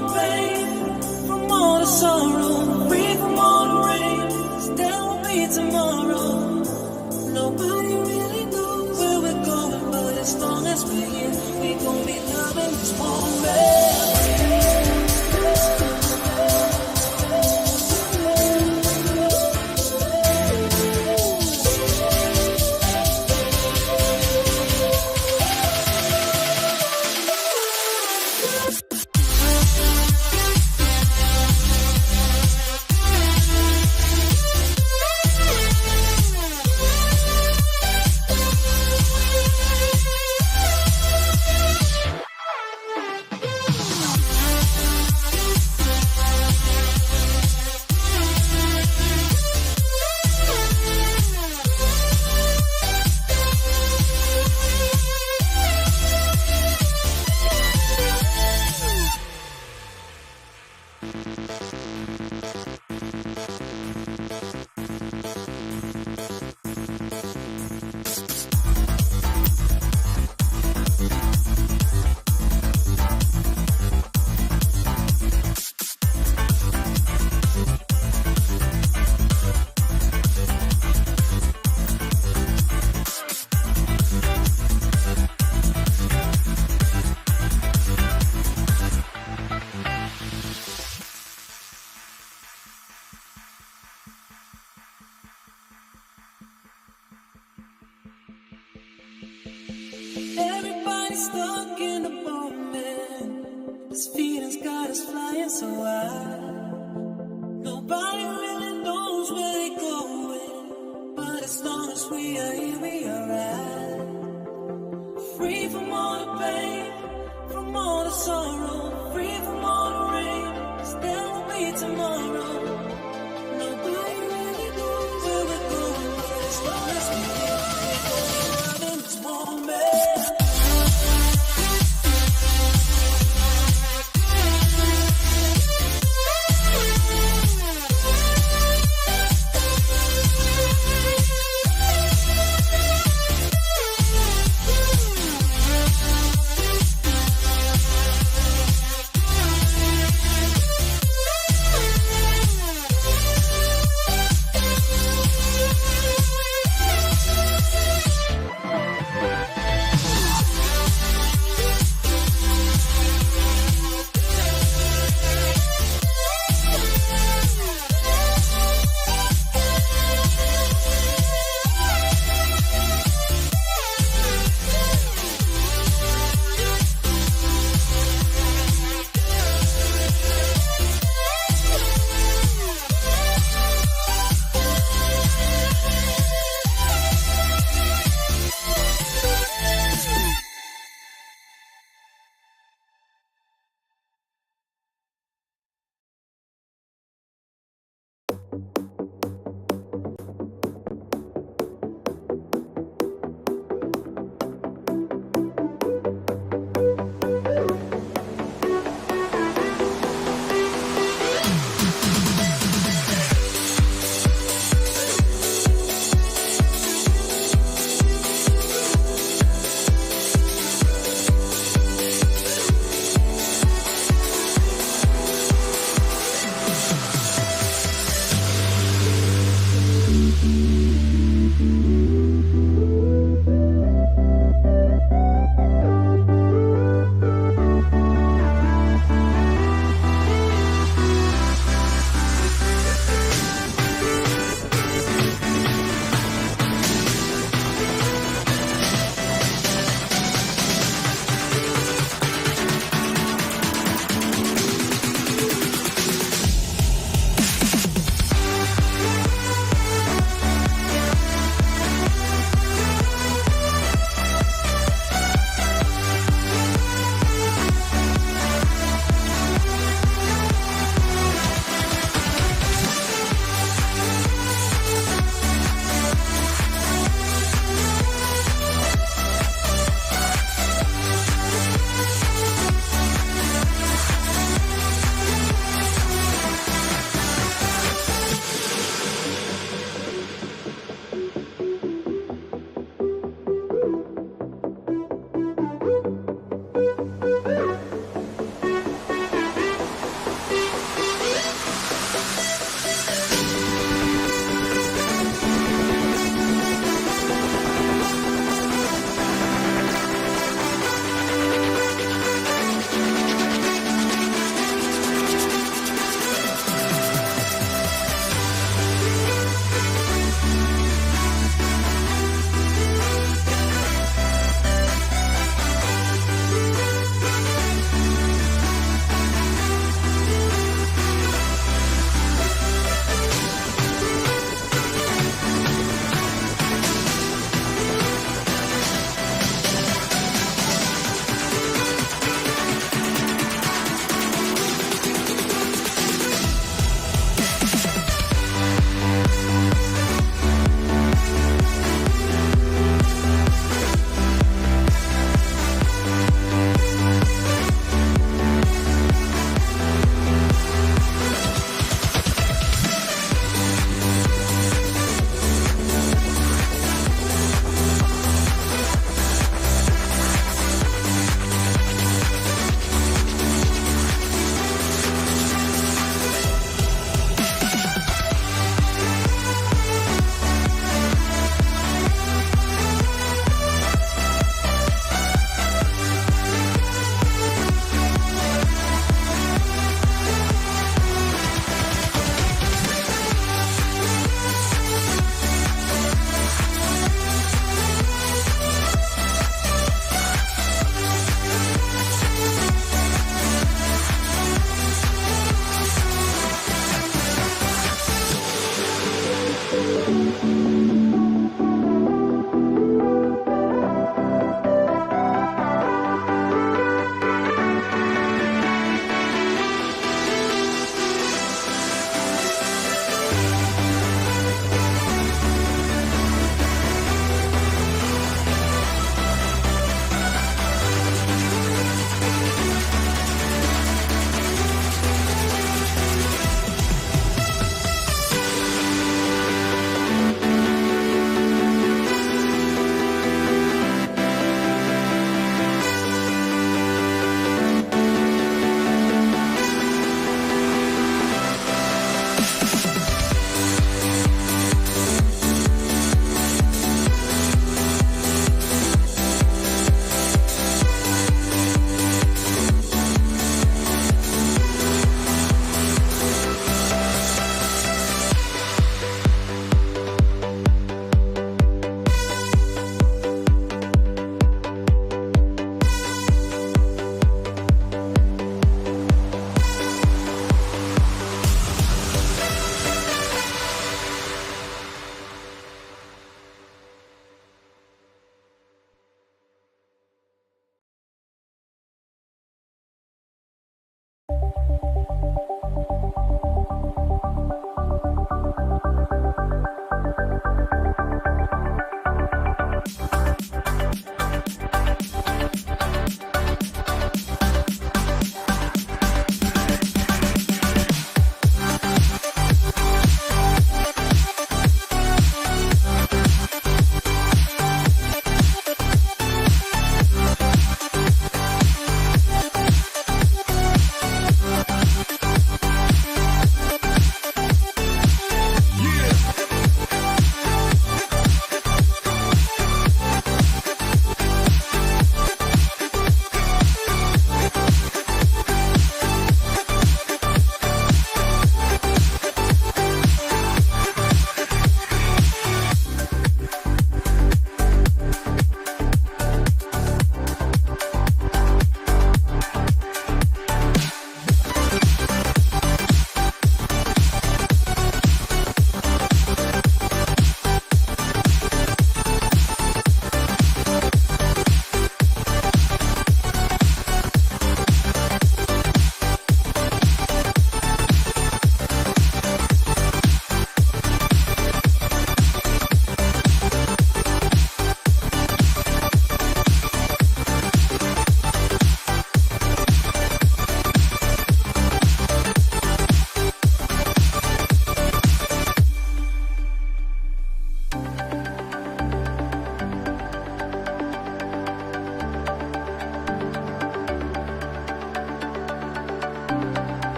the pain, from all the sorrow, free from all the rain. 'Cause there will be tomorrow. Nobody really knows where we're going, but as long as we're here, we gon' be loving this moment. Everybody's stuck in the moment. This feeling's got us flying so high. Nobody really knows where they're going, but as long as we are here, we are right. Free from all the pain, from all the sorrow, free from all the rain. 'Cause there will be tomorrow. Nobody really knows where we're going, but as long as we're here, we're gonna be loving this moment.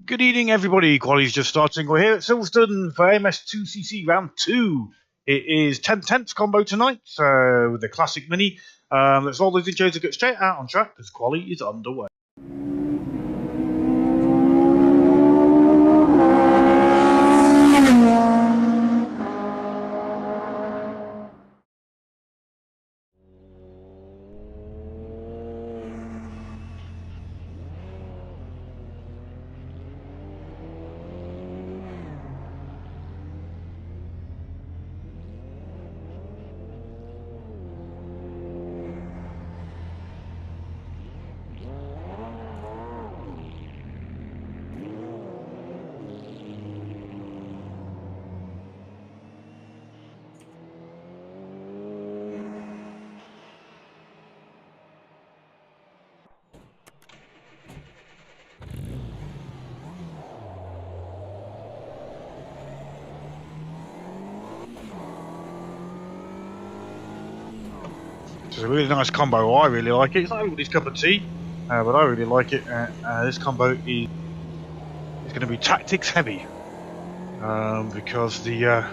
Good evening, everybody. Quality's just starting. We're here at Silverstone for MS2CC Round 2. It is 10/10 combo tonight with the Classic Mini. Let's roll those intros to get straight out on track because quality is underway. It's a really nice combo. I really like it. It's not everybody's cup of tea, but I really like it. This combo is going to be tactics heavy because the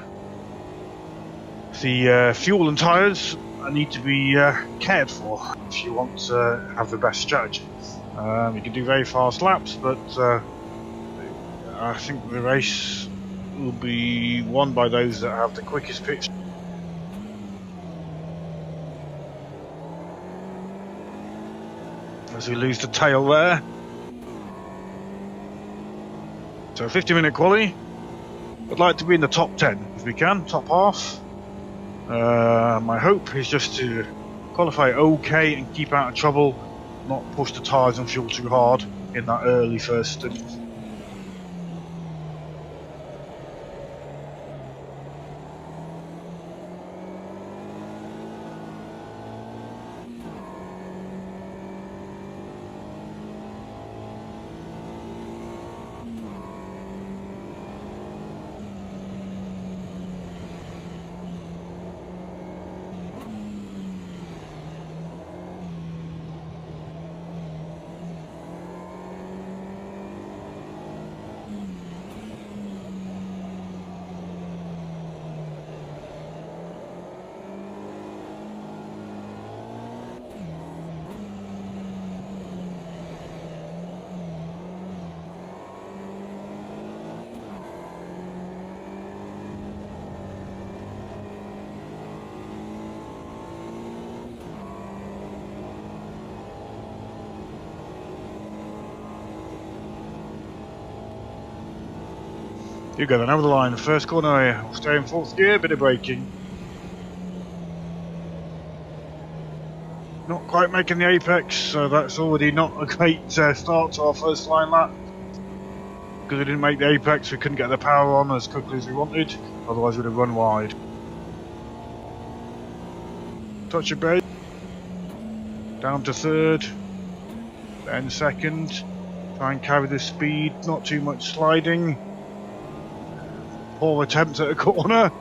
fuel and tyres need to be cared for if you want to have the best strategy. You can do very fast laps, but I think the race will be won by those that have the quickest pitch. As we lose the tail there. So 50-minute quali. I'd like to be in the top 10 if we can, top half. My hope is just to qualify okay and keep out of trouble, not push the tyres and fuel too hard in that early first stint. You go then over the line, first corner, stay in fourth gear, bit of braking. Not quite making the apex, so that's already not a great start to our first line lap. Because we didn't make the apex, we couldn't get the power on as quickly as we wanted, otherwise we'd have run wide. Touch of brake, down to third, then second, try and carry the speed, not too much sliding. Poor attempt at a corner,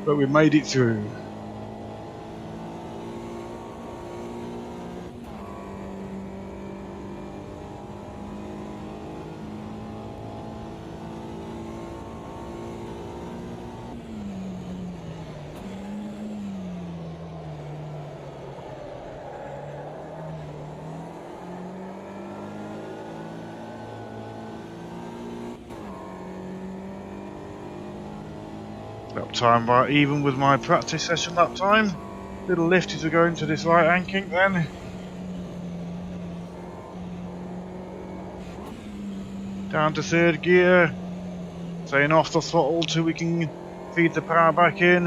but we made it through. Lap time right even with my practice session lap time. Little lift as we go into this right hand kink then. Down to third gear. Staying off the throttle till we can feed the power back in.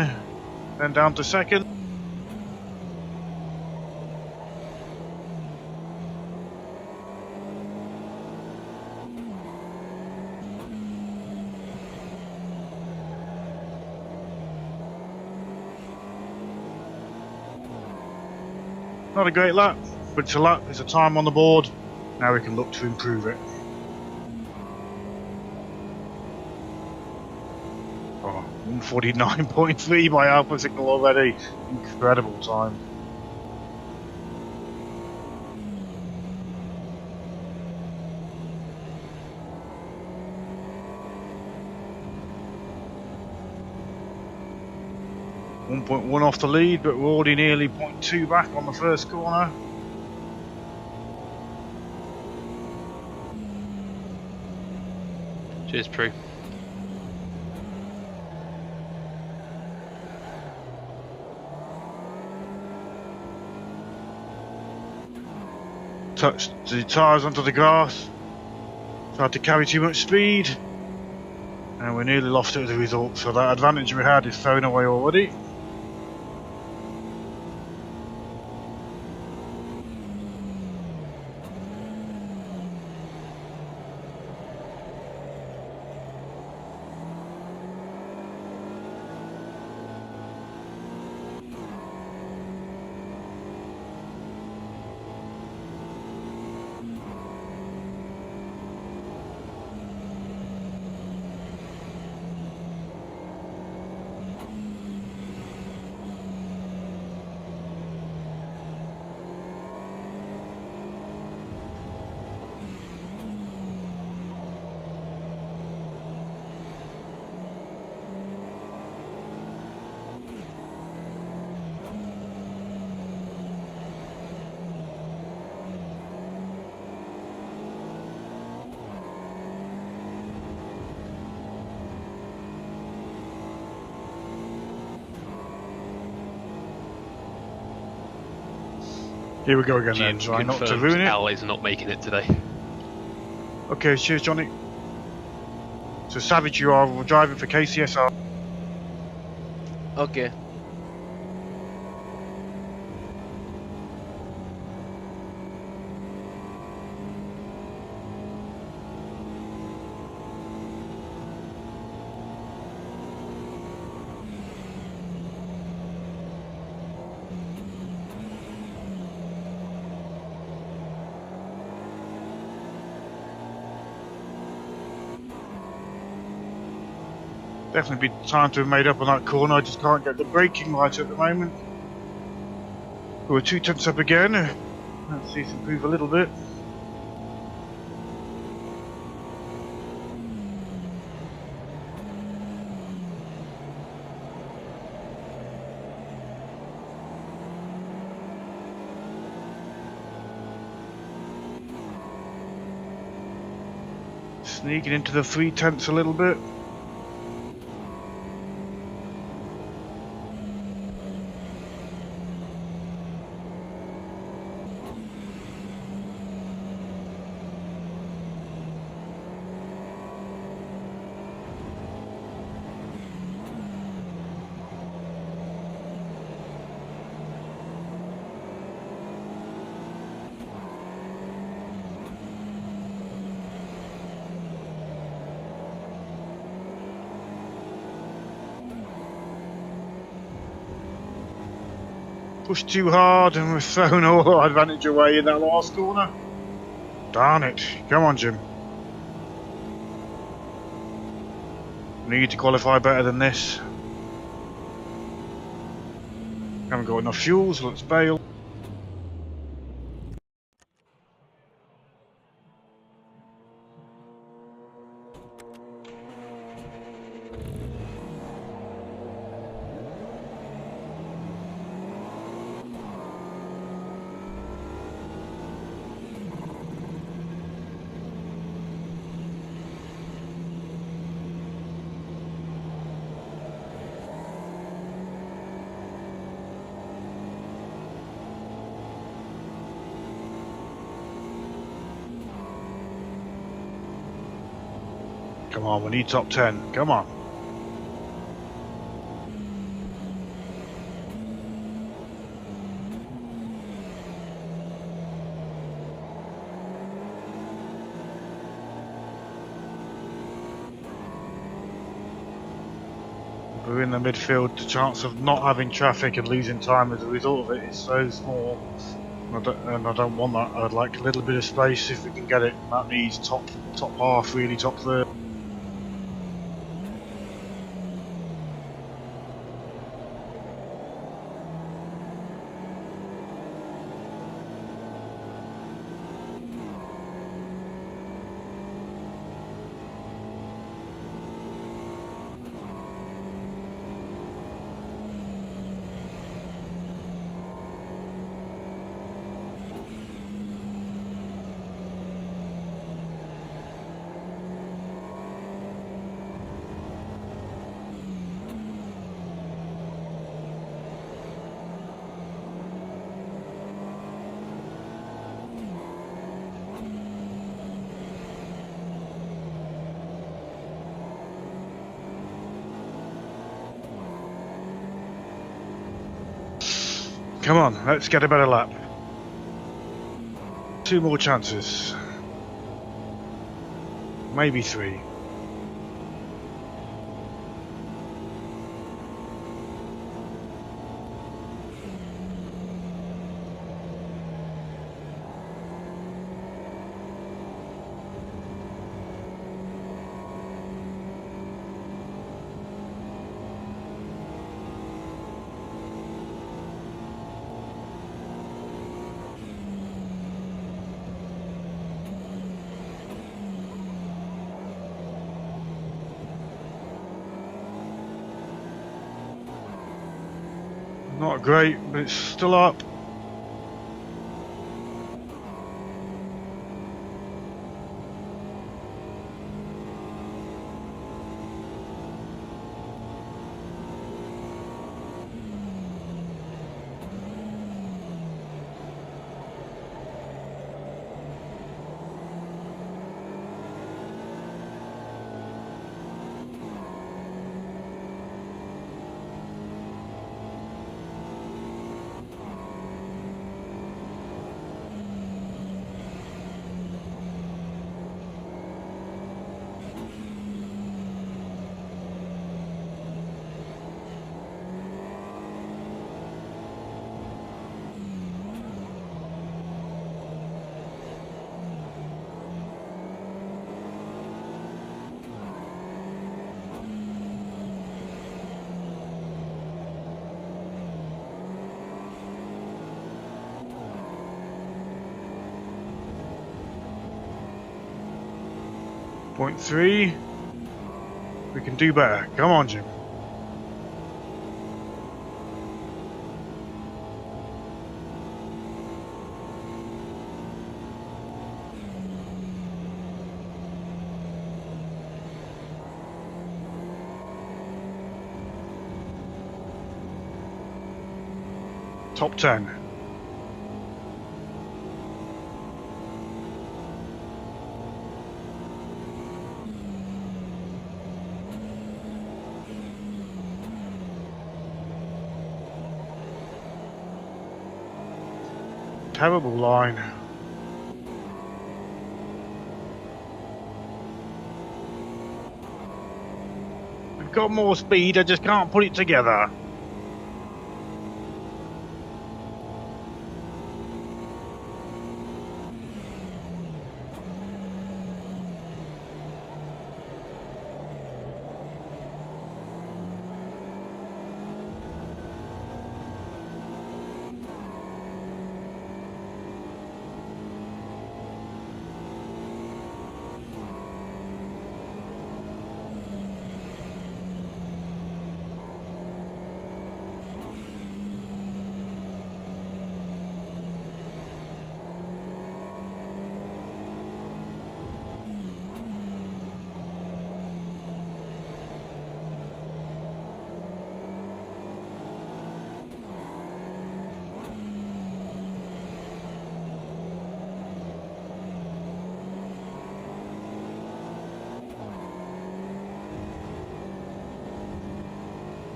Then down to second. Not a great lap, but it's a lap, it's a time on the board. Now we can look to improve it. Oh, 149.3 by Alpha Signal already. Incredible time. 1.1 off the lead, but we're already nearly 0.2 back on the first corner. Cheers, Prue. Touched the tyres onto the grass, tried to carry too much speed, and we nearly lost it as a result, so that advantage we had is thrown away already. Here we go again then, Jim trying not to confirms ruin it. Al is not making it today. Okay, cheers Johnny. So Savage, you are driving for KCSR. Okay. Definitely be time to have made up on that corner. I just can't get the braking right at the moment. We're 2 tenths up again. Let's see if improve a little bit. Sneaking into the 3 tenths a little bit. Pushed too hard and we've thrown all our advantage away in that last corner. Darn it. Come on, Jim. Need to qualify better than this. Haven't got enough fuel, so let's bail. Come on, we need top 10. Come on. We're in the midfield. The chance of not having traffic and losing time as a result of it is so small. And I don't want that. I'd like a little bit of space if we can get it. That needs top half, really top third. Come on, let's get a better lap. 2 more chances. Maybe 3. Not great, but it's still up. Point 3. We can do better. Come on, Jim. Top 10. Terrible line. We've got more speed, I just can't put it together.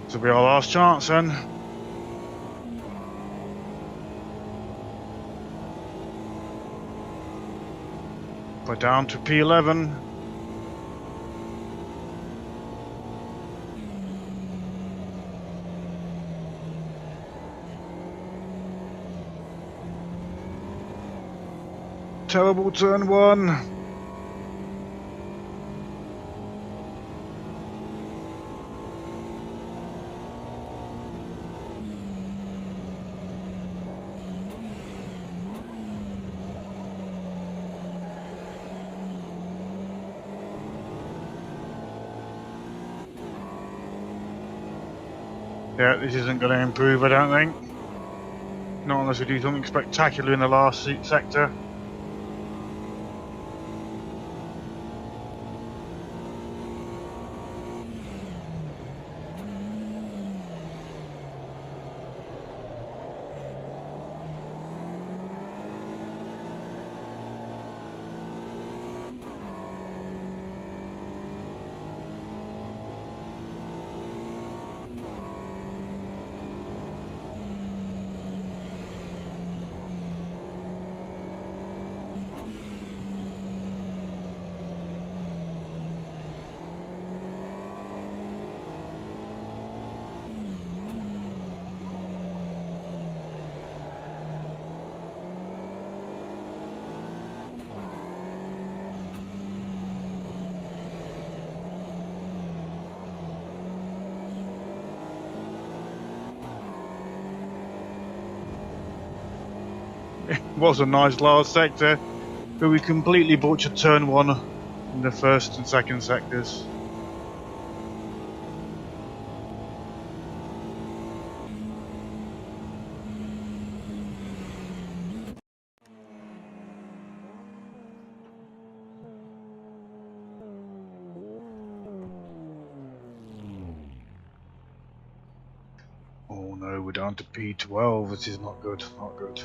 This will be our last chance then. We're down to P11. Terrible turn 1. Yeah, this isn't going to improve, I don't think. Not unless we do something spectacular in the last sector. Was a nice last sector, but we completely butchered turn 1 in the first and second sectors. Oh no, we're down to P12. This is not good, not good.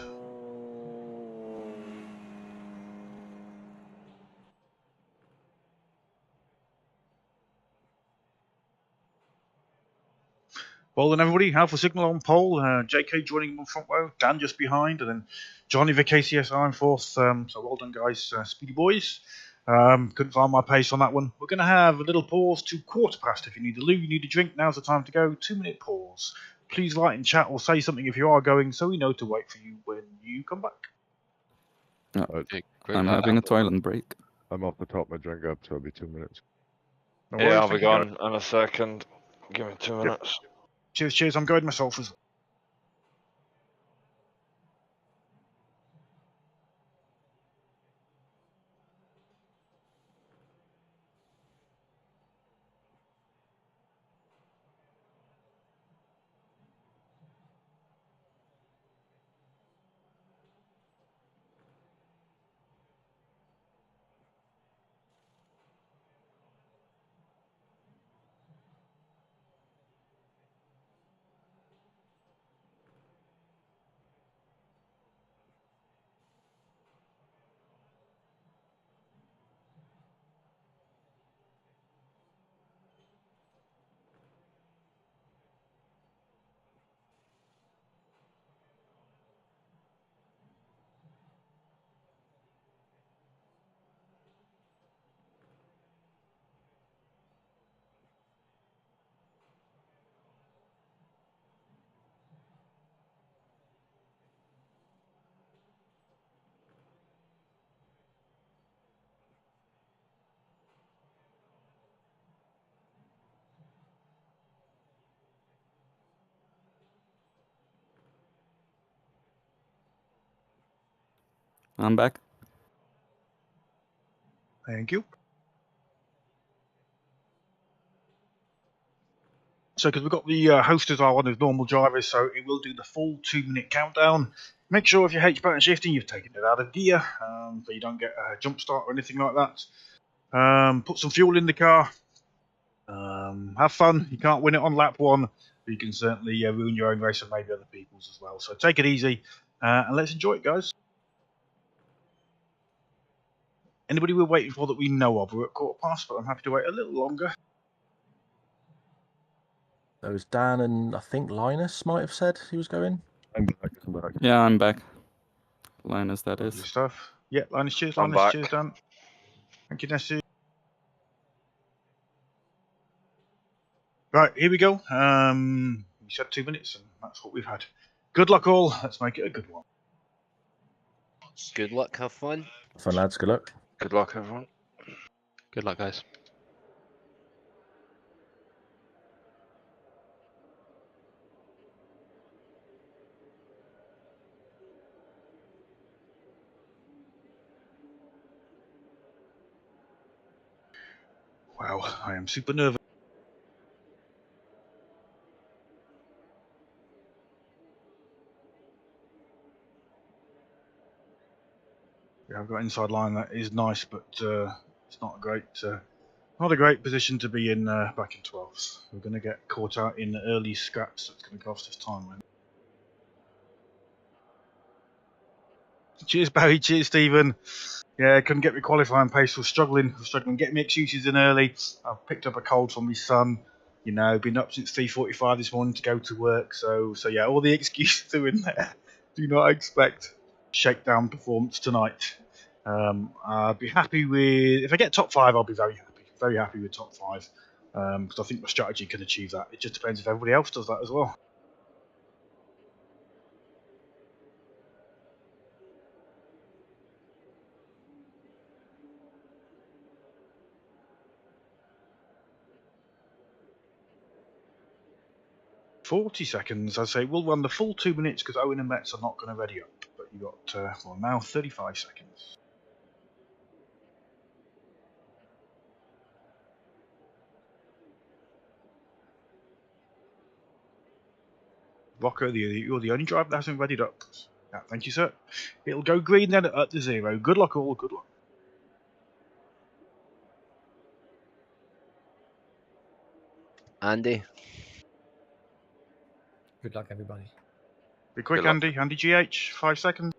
Well then everybody, Alpha Signal on pole, JK joining on front row, Dan just behind, and then Johnny the KCSI in fourth. So well done guys, speedy boys. Couldn't find my pace on that one. We're going to have a little pause to quarter past. If you need a loo, you need a drink, now's the time to go. 2-minute pause. Please like and chat or say something if you are going, so we know to wait for you when you come back. Okay, great. I'm having a toilet break. I'm off the top of my drink up, so it'll be 2 minutes. No Yeah, worries, I'll be thank you, guys. gone in a second. Give me 2 minutes. Cheers, cheers. I'm going myself as well. I'm back. Thank you. So, because we've got the host as our one as normal drivers, so it will do the full 2-minute countdown. Make sure if you're H pattern shifting, you've taken it out of gear, so you don't get a jump start or anything like that. Put some fuel in the car. Have fun. You can't win it on lap 1, but you can certainly ruin your own race and maybe other people's as well. So take it easy, and let's enjoy it, guys. Anybody we're waiting for that we know of? We're at quarter past, but I'm happy to wait a little longer. There was Dan and I think Linus might have said he was going. I'm back. I'm back. Yeah, I'm back. Linus, that Lovely is. stuff. Yeah, Linus, cheers. I'm Linus, back. cheers, Dan. Thank you, Nessie. Right, here we go. We said 2 minutes, and that's what we've had. Good luck, all. Let's make it a good one. Good luck, have fun. Fun lads, good luck. Good luck, everyone. Good luck, guys. Wow, I am super nervous. We have got inside line. That is nice, but it's not a great position to be in back in 12th. We're going to get caught out in early scraps. That's going to cost us time. Man. Cheers, Barry. Cheers, Stephen. Yeah, couldn't get me qualifying pace. Was struggling getting me excuses in early. I've picked up a cold from my son. You know, been up since 3:45 this morning to go to work. So yeah, all the excuses are in there. Do not expect shakedown performance tonight. I'd be happy with if I get top 5. I'll be very happy with top 5 because I think my strategy can achieve that. It just depends if everybody else does that as well. "40 seconds." I say we'll run the full 2 minutes because Owen and Metz are not going to ready up. But You got well now 35 seconds. Rocco, you're the only driver that hasn't readied up. Yeah, thank you, sir. It'll go green then at the 0. Good luck, all. Good luck. Andy. Good luck, everybody. Be quick, Good luck. Andy. Andy GH, 5 seconds.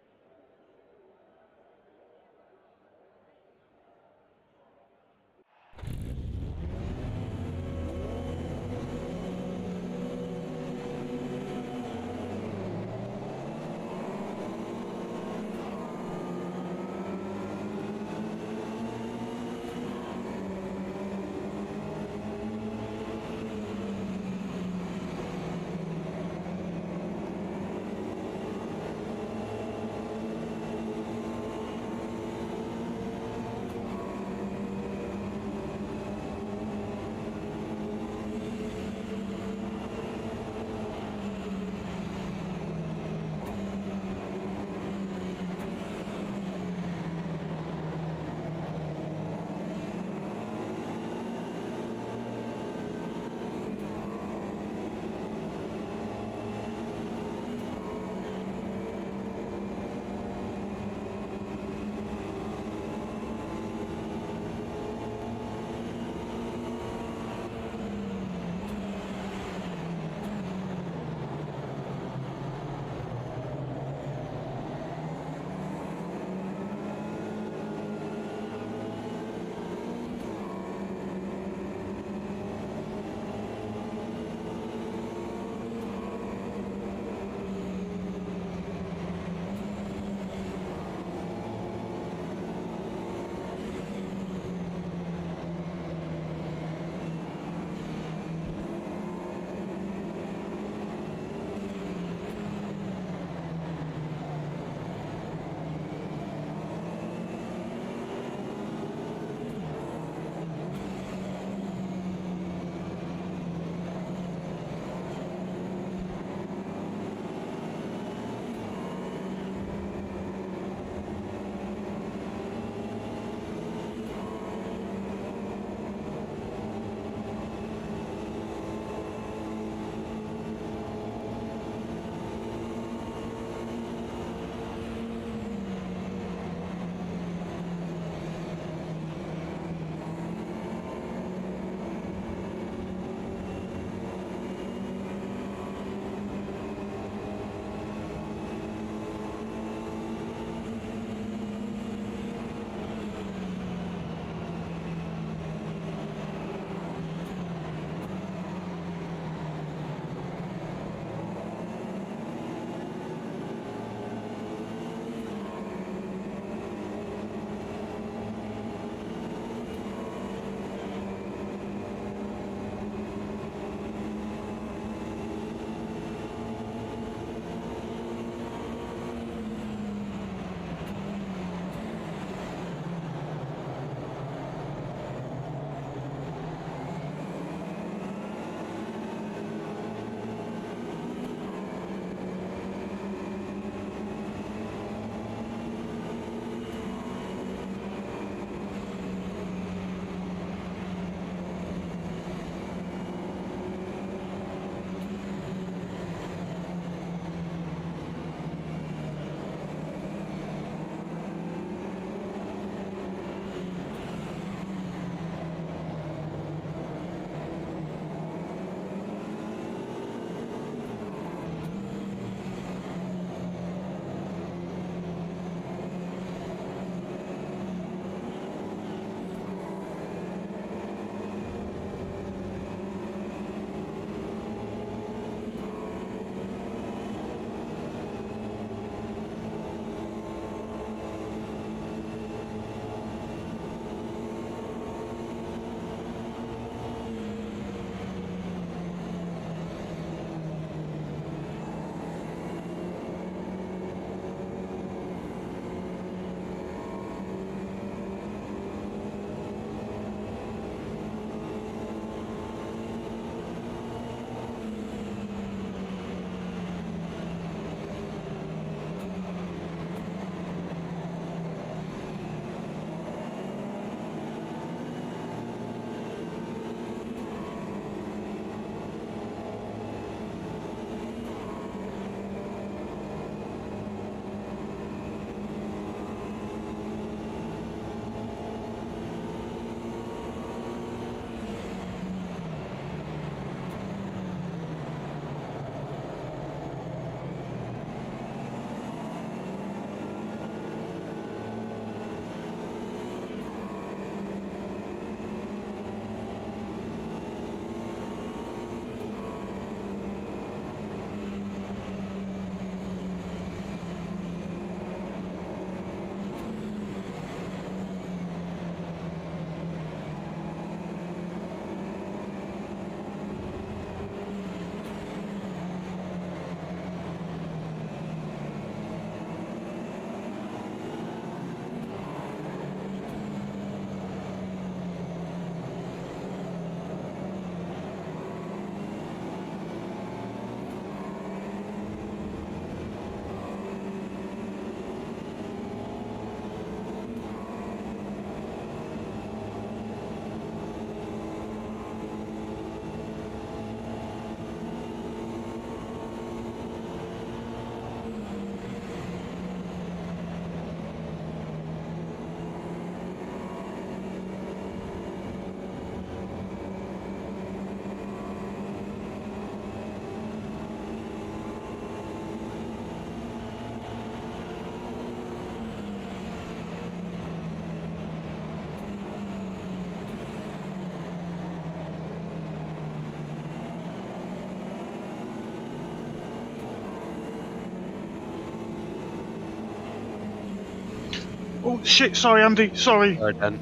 Oh shit! Sorry, Andy. Sorry. Alright then.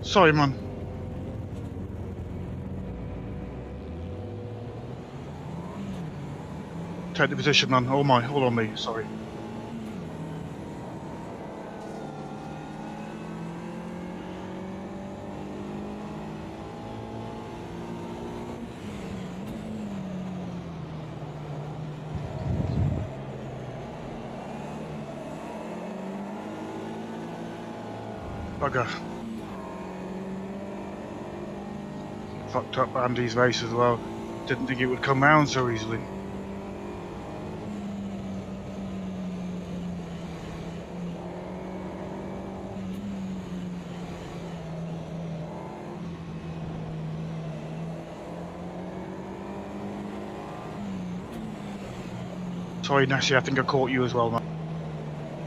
Sorry, man. Take the position, man. All on me. Sorry. Bugger. Fucked up Andy's race as well. Didn't think it would come round so easily. Sorry, Nessie, I think I caught you as well, man.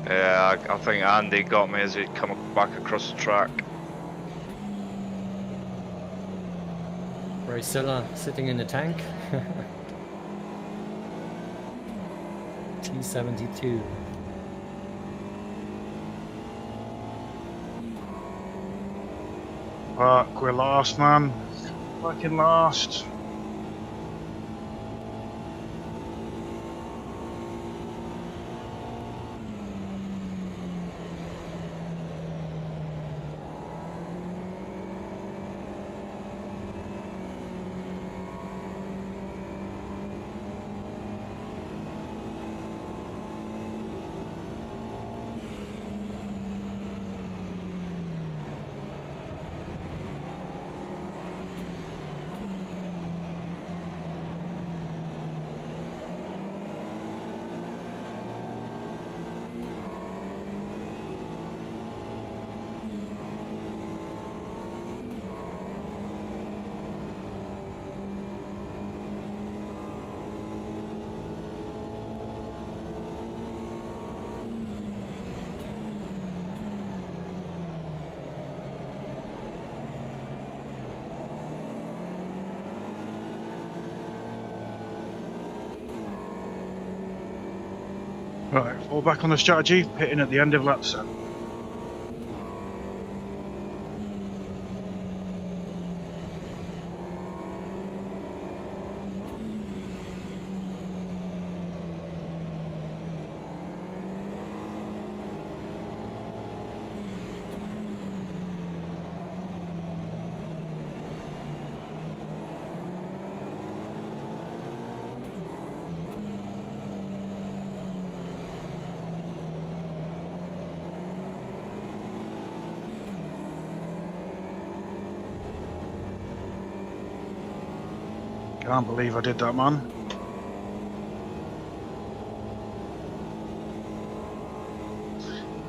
Yeah, I think Andy got me as he come back across the track. Ricilla sitting in the tank. G72. Fuck, we're last, man. Fucking last. Right, fall back on the strategy, pitting at the end of lap 7. Can't believe I did that, man.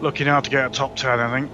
Looking out to get a top 10, I think.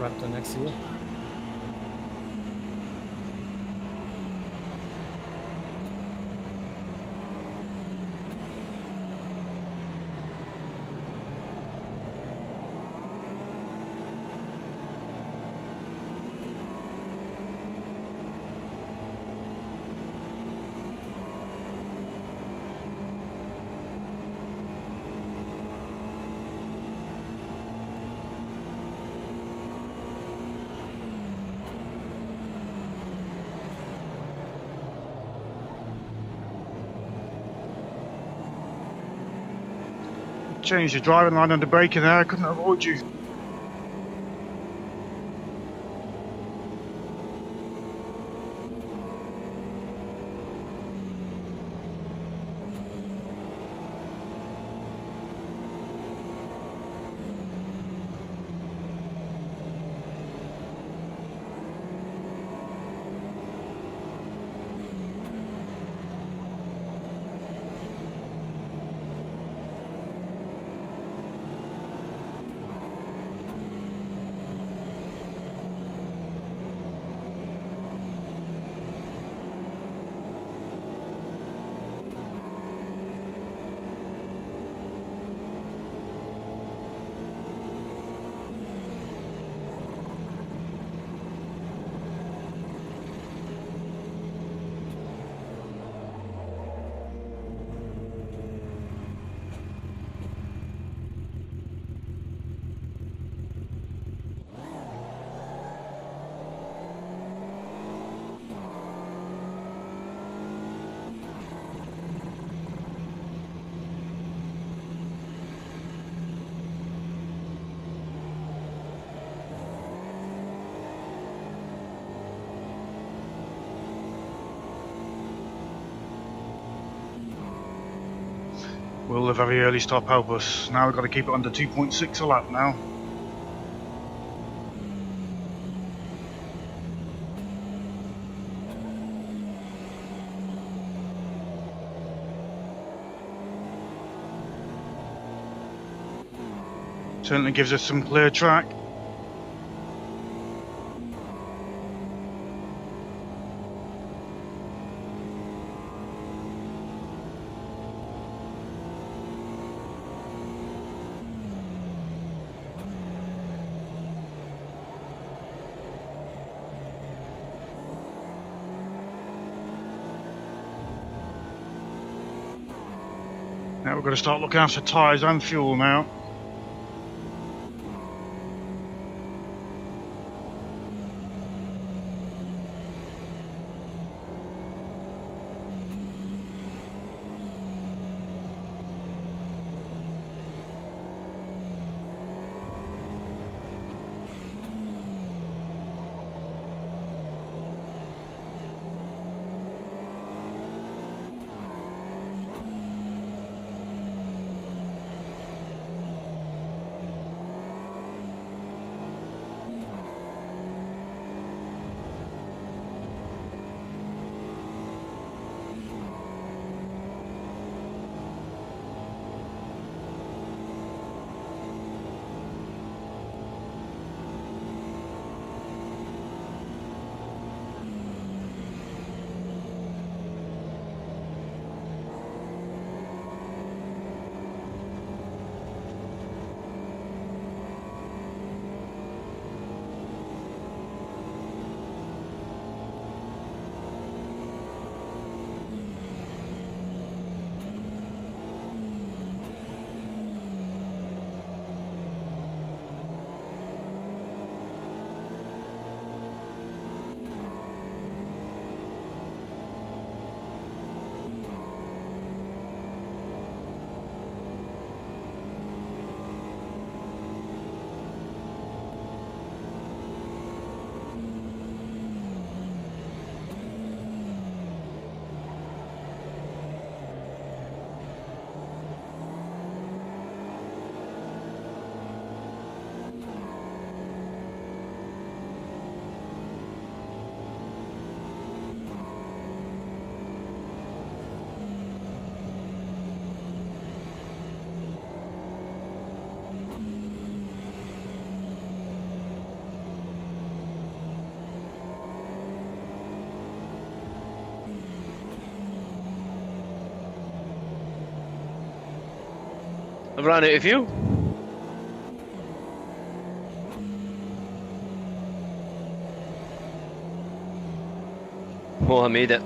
Raptor next to you. Changed the driving line under braking there, I couldn't avoid you. Will the very early stop help us? Now we've got to keep it under 2.6 a lap now. Certainly gives us some clear track. Now we're going to start looking after tyres and fuel now. I've ran out of fuel. Oh, I made it.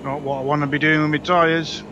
Not what I want to be doing with my tyres.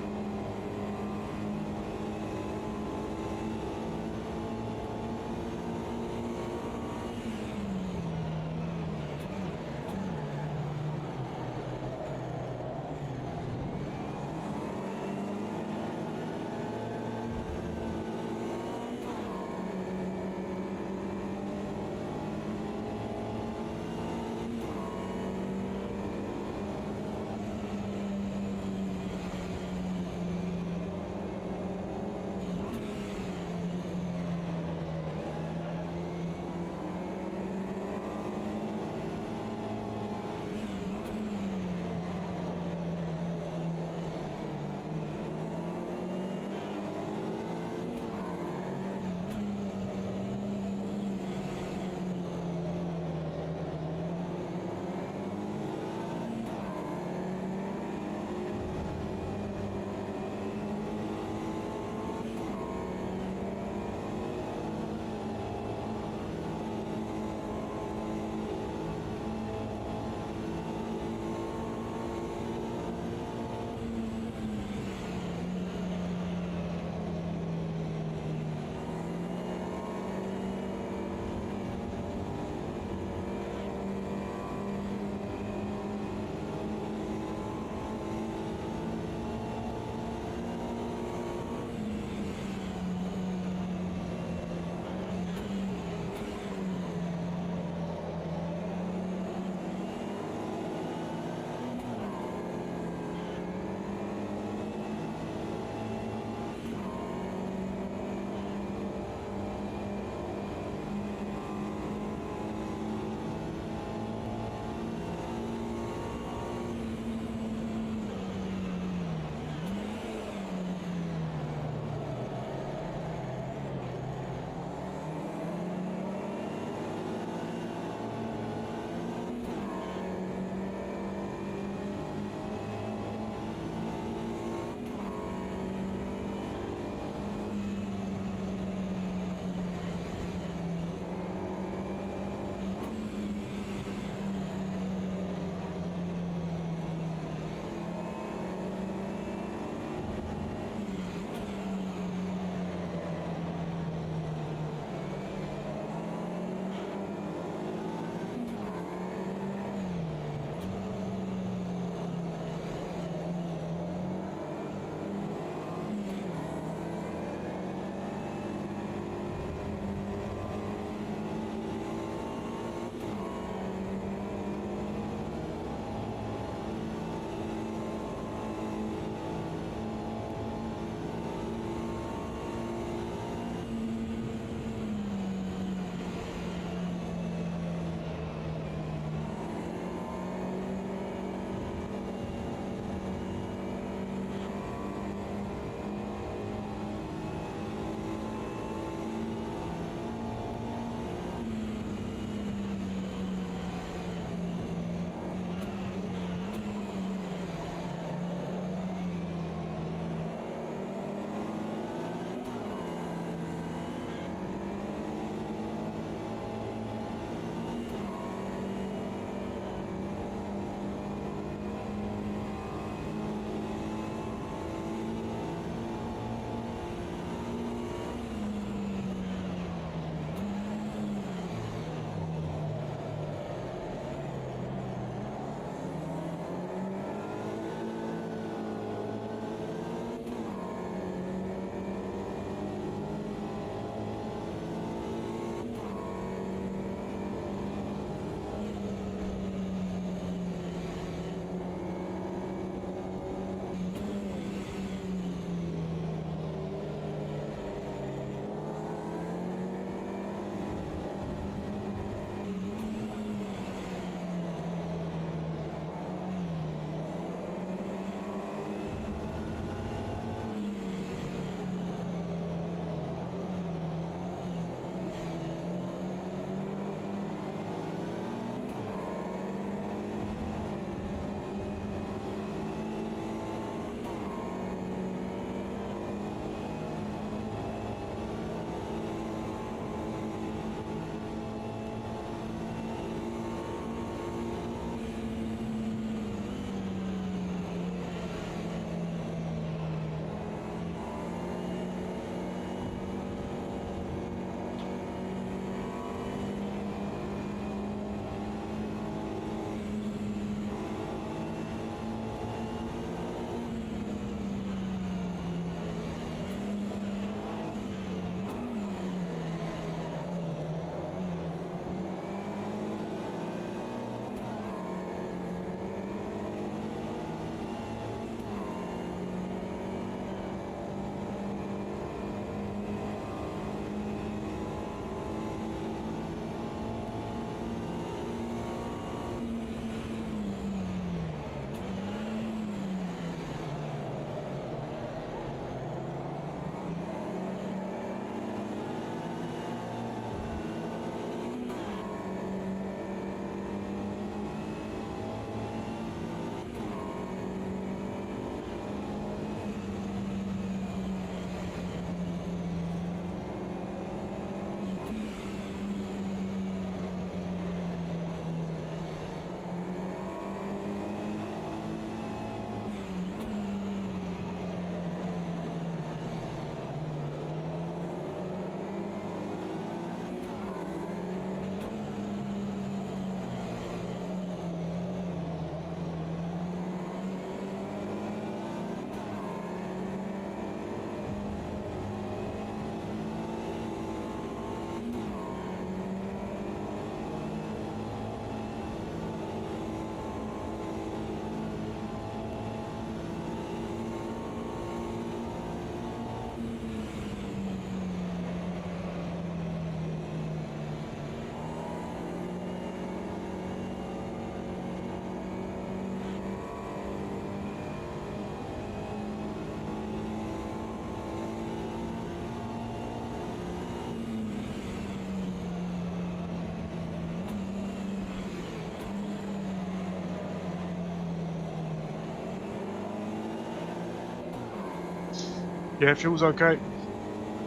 Yeah, fuel's okay.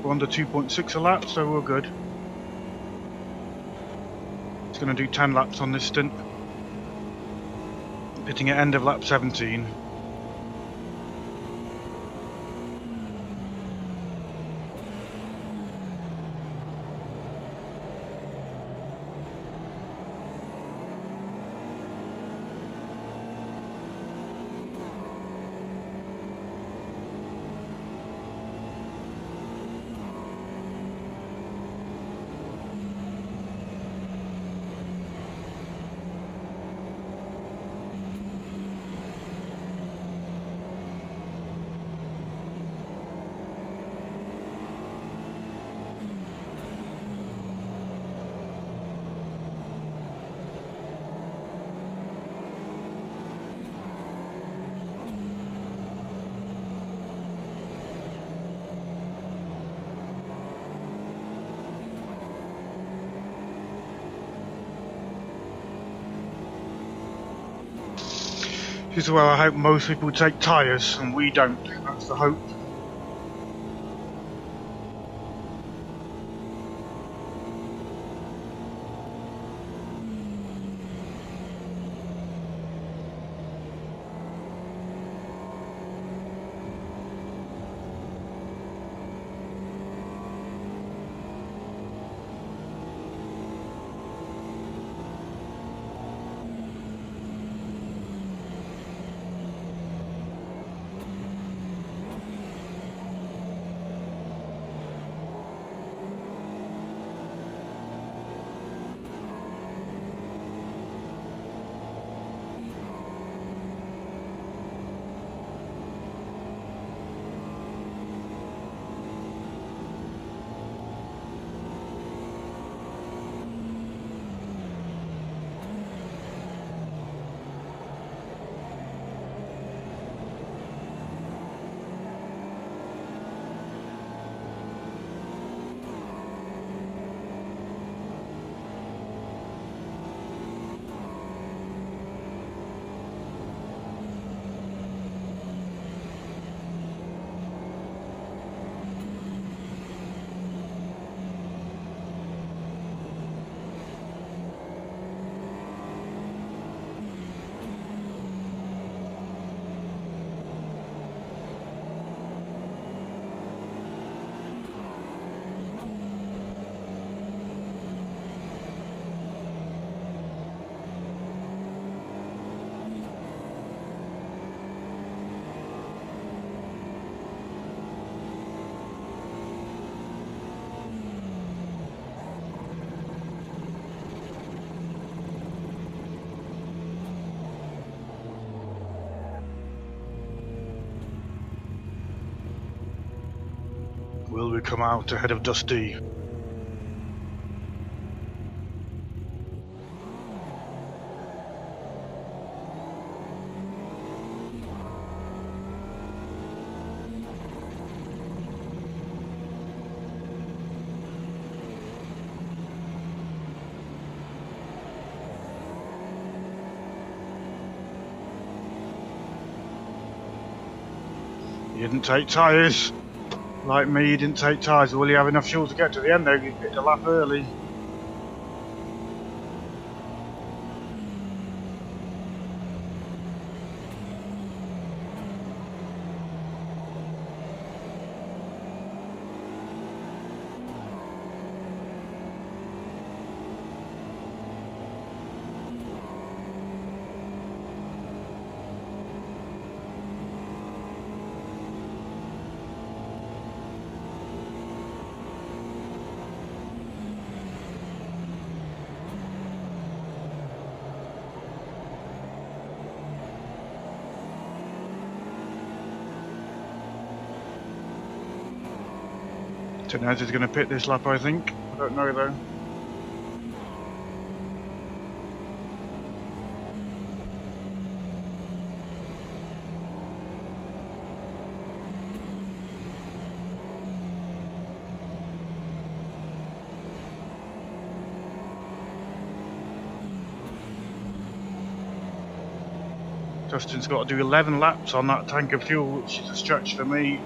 We're under 2.6 a lap, so we're good. It's going to do 10 laps on this stint. Pitting at end of lap 17. This is where I hope most people take tyres, and we don't. That's the hope. Will we come out ahead of Dusty? He didn't take tyres. Like me, he didn't take tyres. Will he have enough fuel to get to the end though? He picked a lap early. Tenez is going to pit this lap, I think. I don't know though. Justin's got to do 11 laps on that tank of fuel, which is a stretch for me.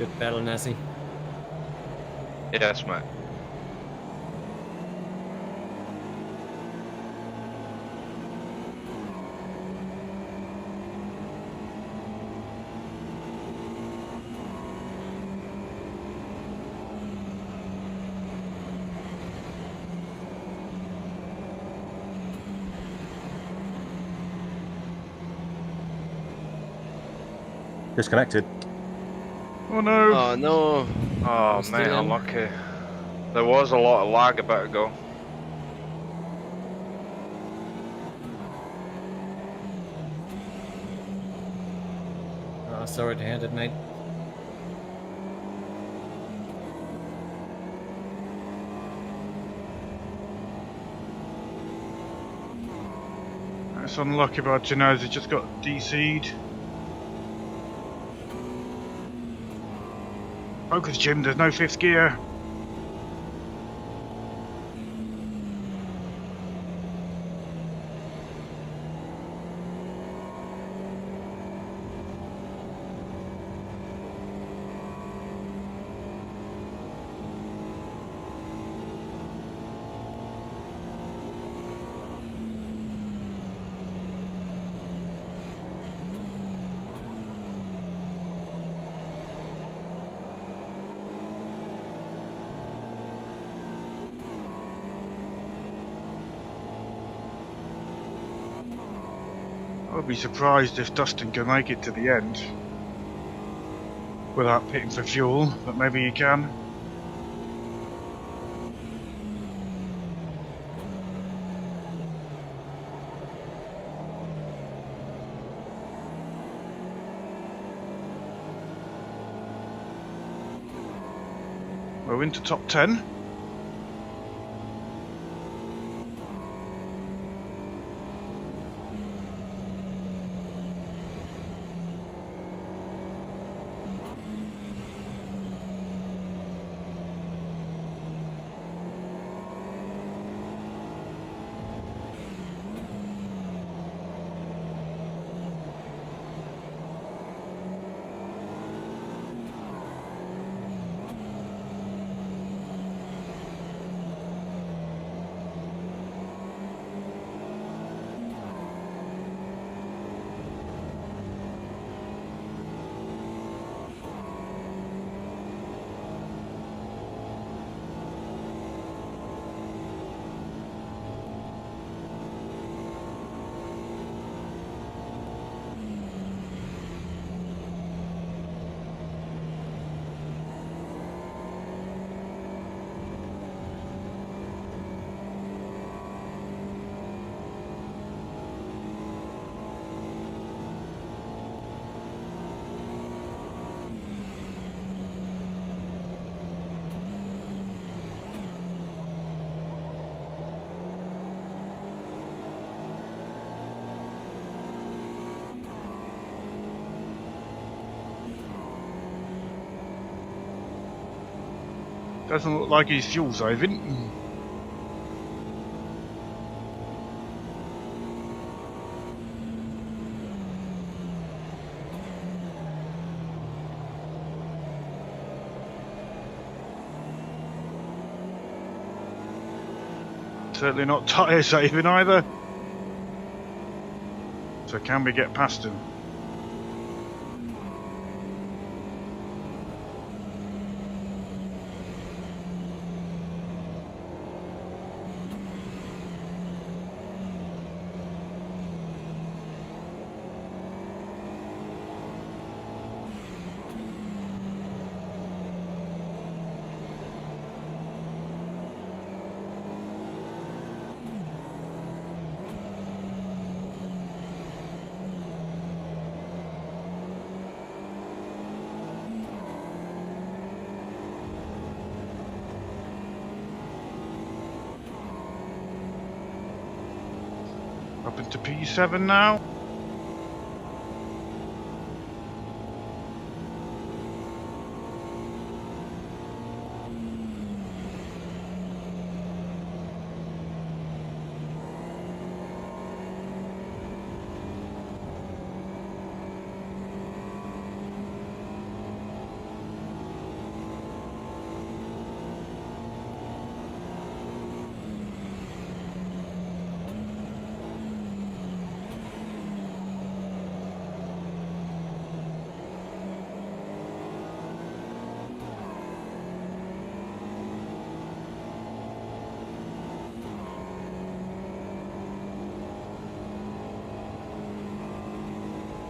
Good battle, Nessie. Yes, mate. Disconnected. Oh no! Oh no! Oh, Still mate, in? unlucky. There was a lot of lag a bit ago. Oh, sorry to hand it, mate. That's unlucky about Geno's, he just got DC'd. Focus, Jim, there's no fifth gear. I would be surprised if Dustin can make it to the end without pitting for fuel, but maybe he can. We're into top 10. Doesn't look like he's fuel saving. Certainly not tyre saving either. So can we get past him? Up into P7 now.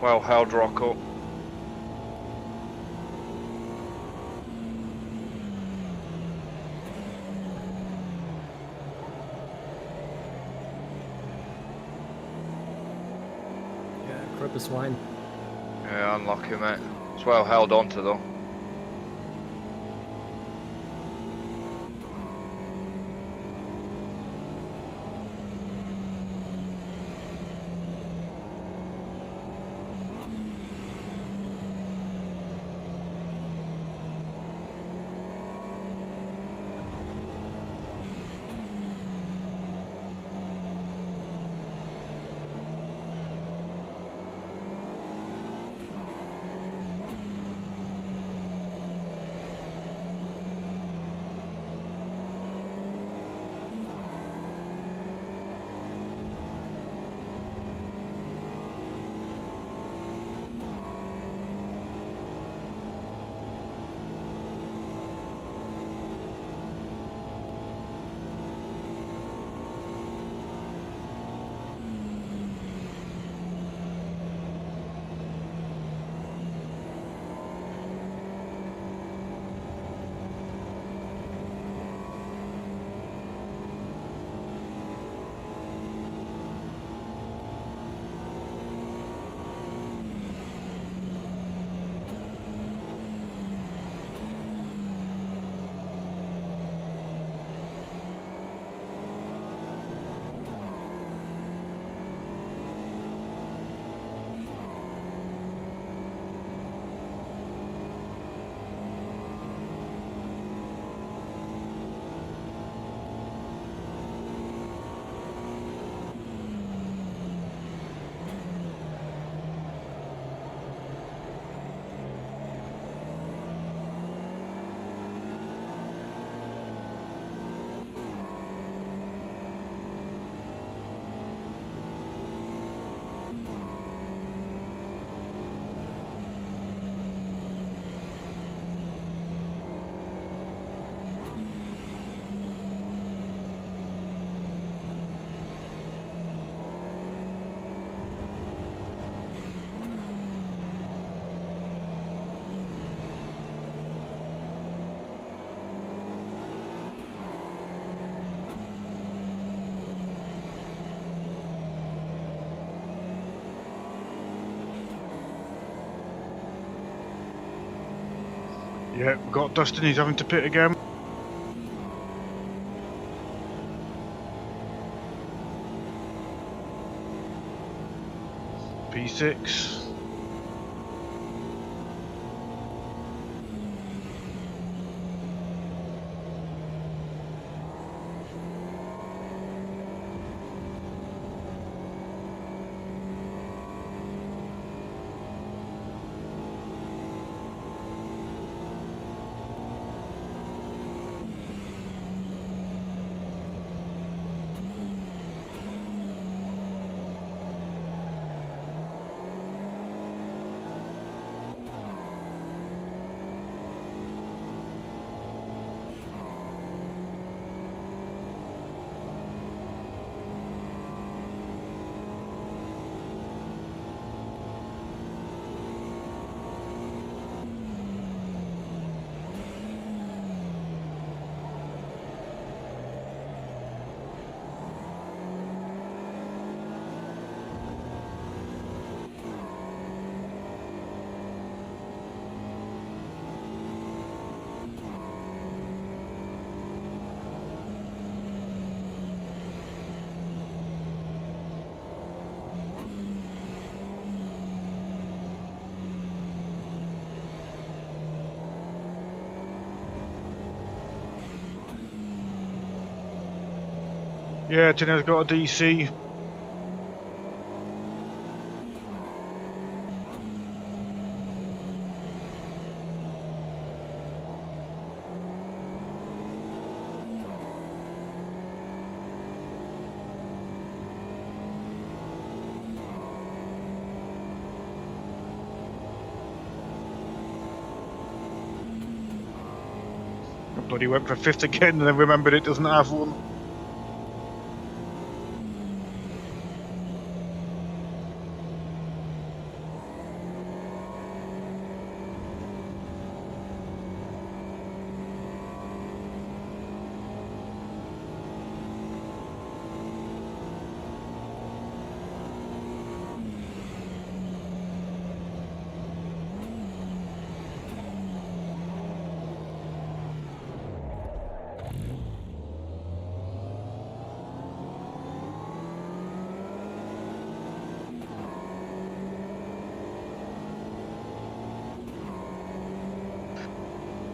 Well held rock up. Yeah, crop is swine. Yeah, unlucky, mate. It's well held onto though. Yeah, we've got Dustin, he's having to pit again. P6. Yeah, Tino's got a DC. I bloody went for fifth again and then remembered it doesn't have one.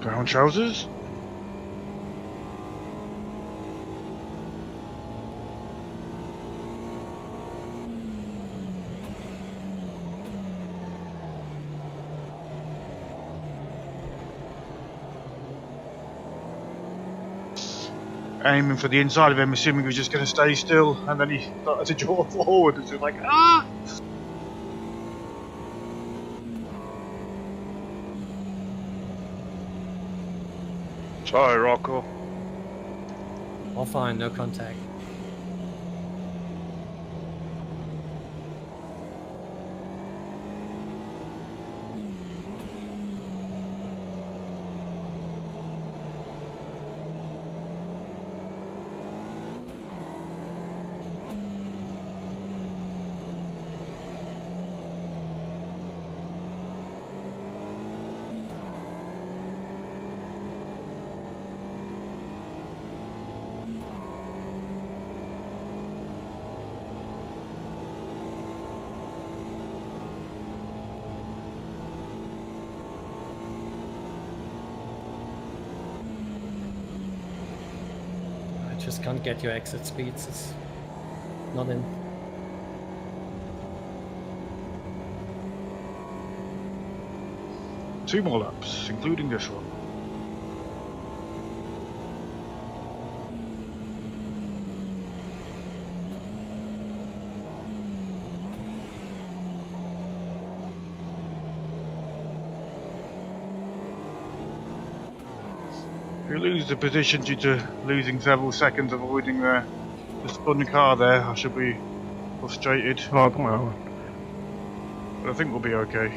Brown trousers. Aiming for the inside of him, assuming he was just going to stay still, and then he started to draw forward. It's just like, ah! Sorry, Rocco. All fine, no contact. Just can't get your exit speeds. It's not in. Two more laps, including this one. If you lose the position due to losing several seconds avoiding the spun car there, I should be frustrated. Oh, come on. But I think we'll be okay.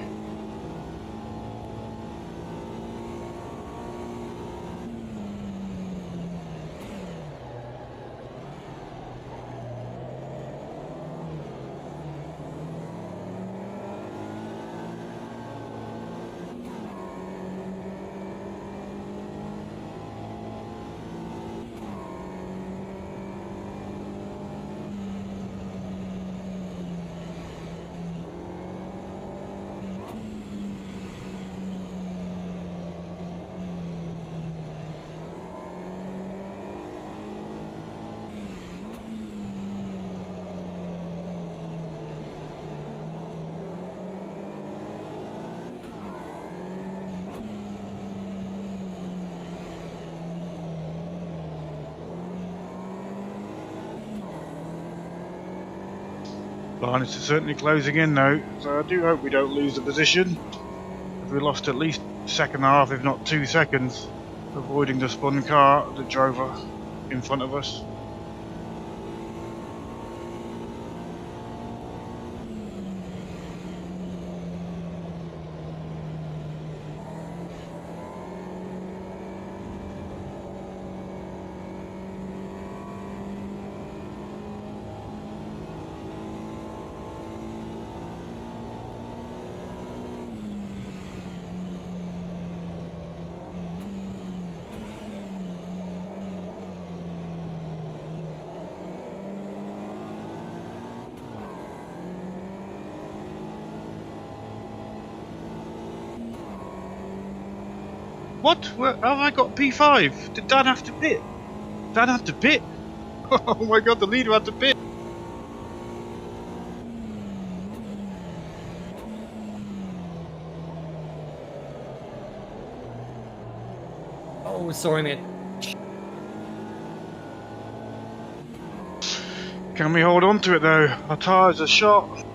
Linus is certainly closing in now, so I do hope we don't lose the position. If we lost at least second half, if not 2 seconds, avoiding the spun car that drove in front of us. What? Where have I got P5? Did Dan have to pit? Dan had to pit? Oh my god, the leader had to pit! Oh, sorry, mate. Can we hold on to it though? Our tyres are shot.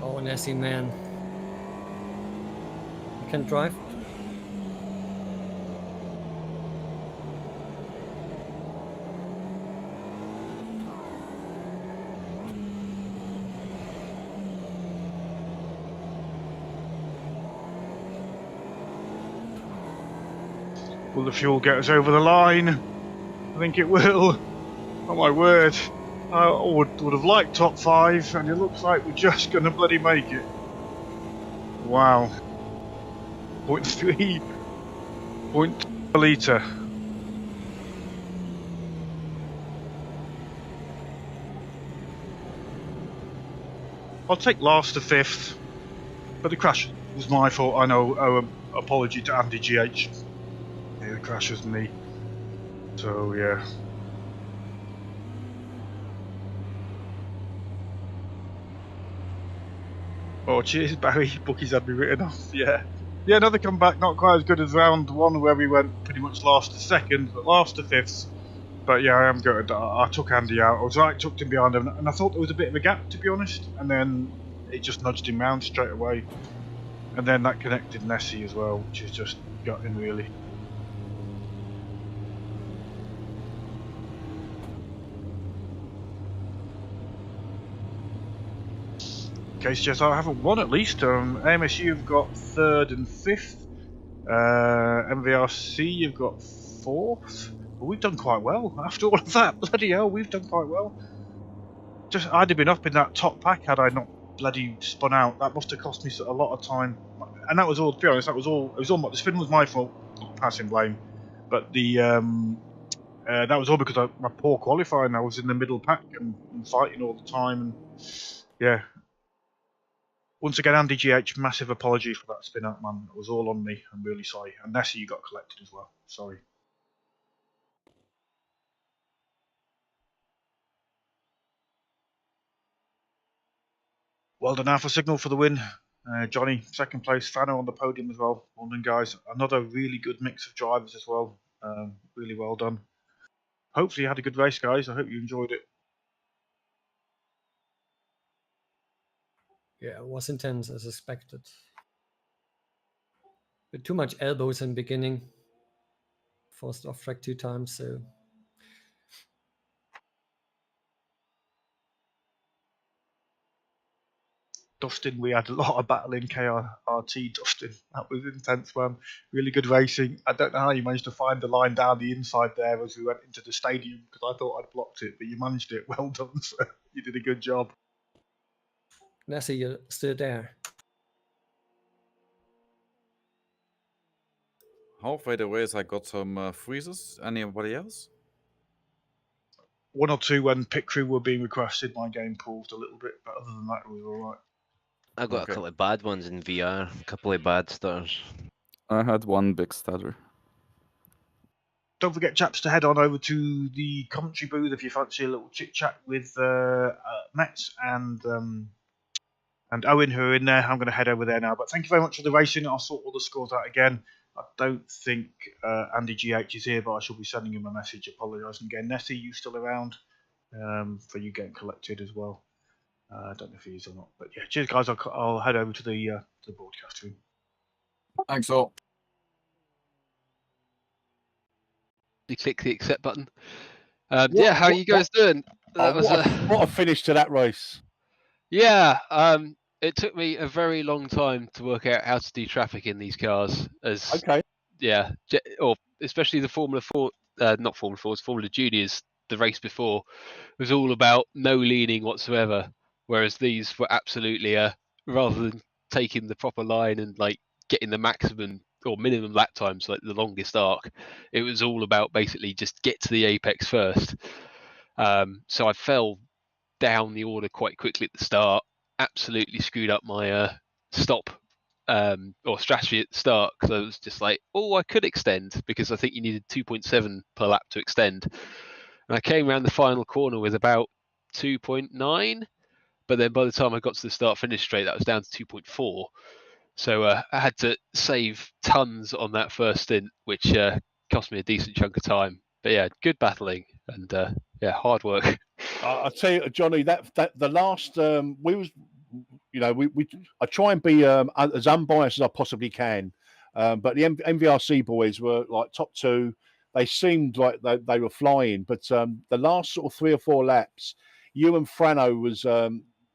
Oh, Nessie, man. You can drive? Will the fuel get us over the line? I think it will. Oh my word. I would have liked top 5, and it looks like we're just gonna bloody make it. Wow. 0.3, 0.2 Lita. I'll take last to 5th, but the crash was my fault. I know. Apology to Andy GH. Yeah, the crash was me. So yeah. Oh, cheers, Barry. Bookies had me written off. Yeah. Yeah, another comeback, not quite as good as round 1 where we went pretty much last to 2nd, but last to 5th. But yeah, I am good. I took Andy out. I was right, tucked him behind him, and I thought there was a bit of a gap, to be honest. And then it just nudged him round straight away. And then that connected Nessie as well, which is just gutting, really. Okay, so I haven't won at least. AMSU have got 3rd and 5th. MVRC you've got 4th. Well, we've done quite well after all of that. Bloody hell, we've done quite well. Just I'd have been up in that top pack had I not bloody spun out. That must have cost me a lot of time. And that was all. To be honest, it was all. The spin was my fault. Passing blame, but the that was all because of my poor qualifying. I was in the middle pack and fighting all the time. And yeah. Once again, Andy GH, massive apology for that spin out, man. It was all on me. I'm really sorry. And Nessie, you got collected as well. Sorry. Well done, Alpha Signal, for the win. Johnny, 2nd place. Fano on the podium as well. Well done, guys. Another really good mix of drivers as well. Really well done. Hopefully you had a good race, guys. I hope you enjoyed it. Yeah, it was intense as expected. But too much elbows in the beginning. Forced off track 2 times, so. Dustin, we had a lot of battle in KRT, Dustin. That was intense, man. Really good racing. I don't know how you managed to find the line down the inside there as we went into the stadium, because I thought I'd blocked it, but you managed it. Well done, sir. You did a good job. Nessie, you're still there. Halfway the race, I got some freezes. Anybody else? 1 or 2 when pit crew were being requested. My game paused a little bit, but other than that, it was all right. I got a couple of bad ones in VR, a couple of bad stutters. I had 1 big stutter. Don't forget, chaps, to head on over to the commentary booth if you fancy a little chit chat with Metz and Owen, who are in there. I'm going to head over there now. But thank you very much for the racing. I'll sort all the scores out again. I don't think Andy GH is here, but I shall be sending him a message apologising again. Nessie, you still around for you getting collected as well? I don't know if he is or not. But yeah, cheers, guys. I'll head over to the broadcast room. Thanks all. You click the accept button. Yeah, how are you guys doing? That was what a finish to that race. Yeah, it took me a very long time to work out how to do traffic in these cars. Yeah, or especially the Formula 4, not Formula 4s, Formula Juniors. The race before was all about no leaning whatsoever, whereas these were absolutely rather than taking the proper line and like getting the maximum or minimum lap times, like the longest arc, it was all about basically just get to the apex first. So I fell down the order quite quickly at the start, absolutely screwed up my stop or strategy at the start, because I was just like, I could extend, because I think you needed 2.7 per lap to extend. And I came around the final corner with about 2.9, but then by the time I got to the start-finish straight, that was down to 2.4. So I had to save tons on that first stint, which cost me a decent chunk of time. But yeah, good battling and hard work. I'll tell you, Johnny, that the last we was, I try and be as unbiased as I possibly can, but the MVRC boys were like top 2. They seemed like they were flying, but the last sort of 3 or 4 laps, you and Frano was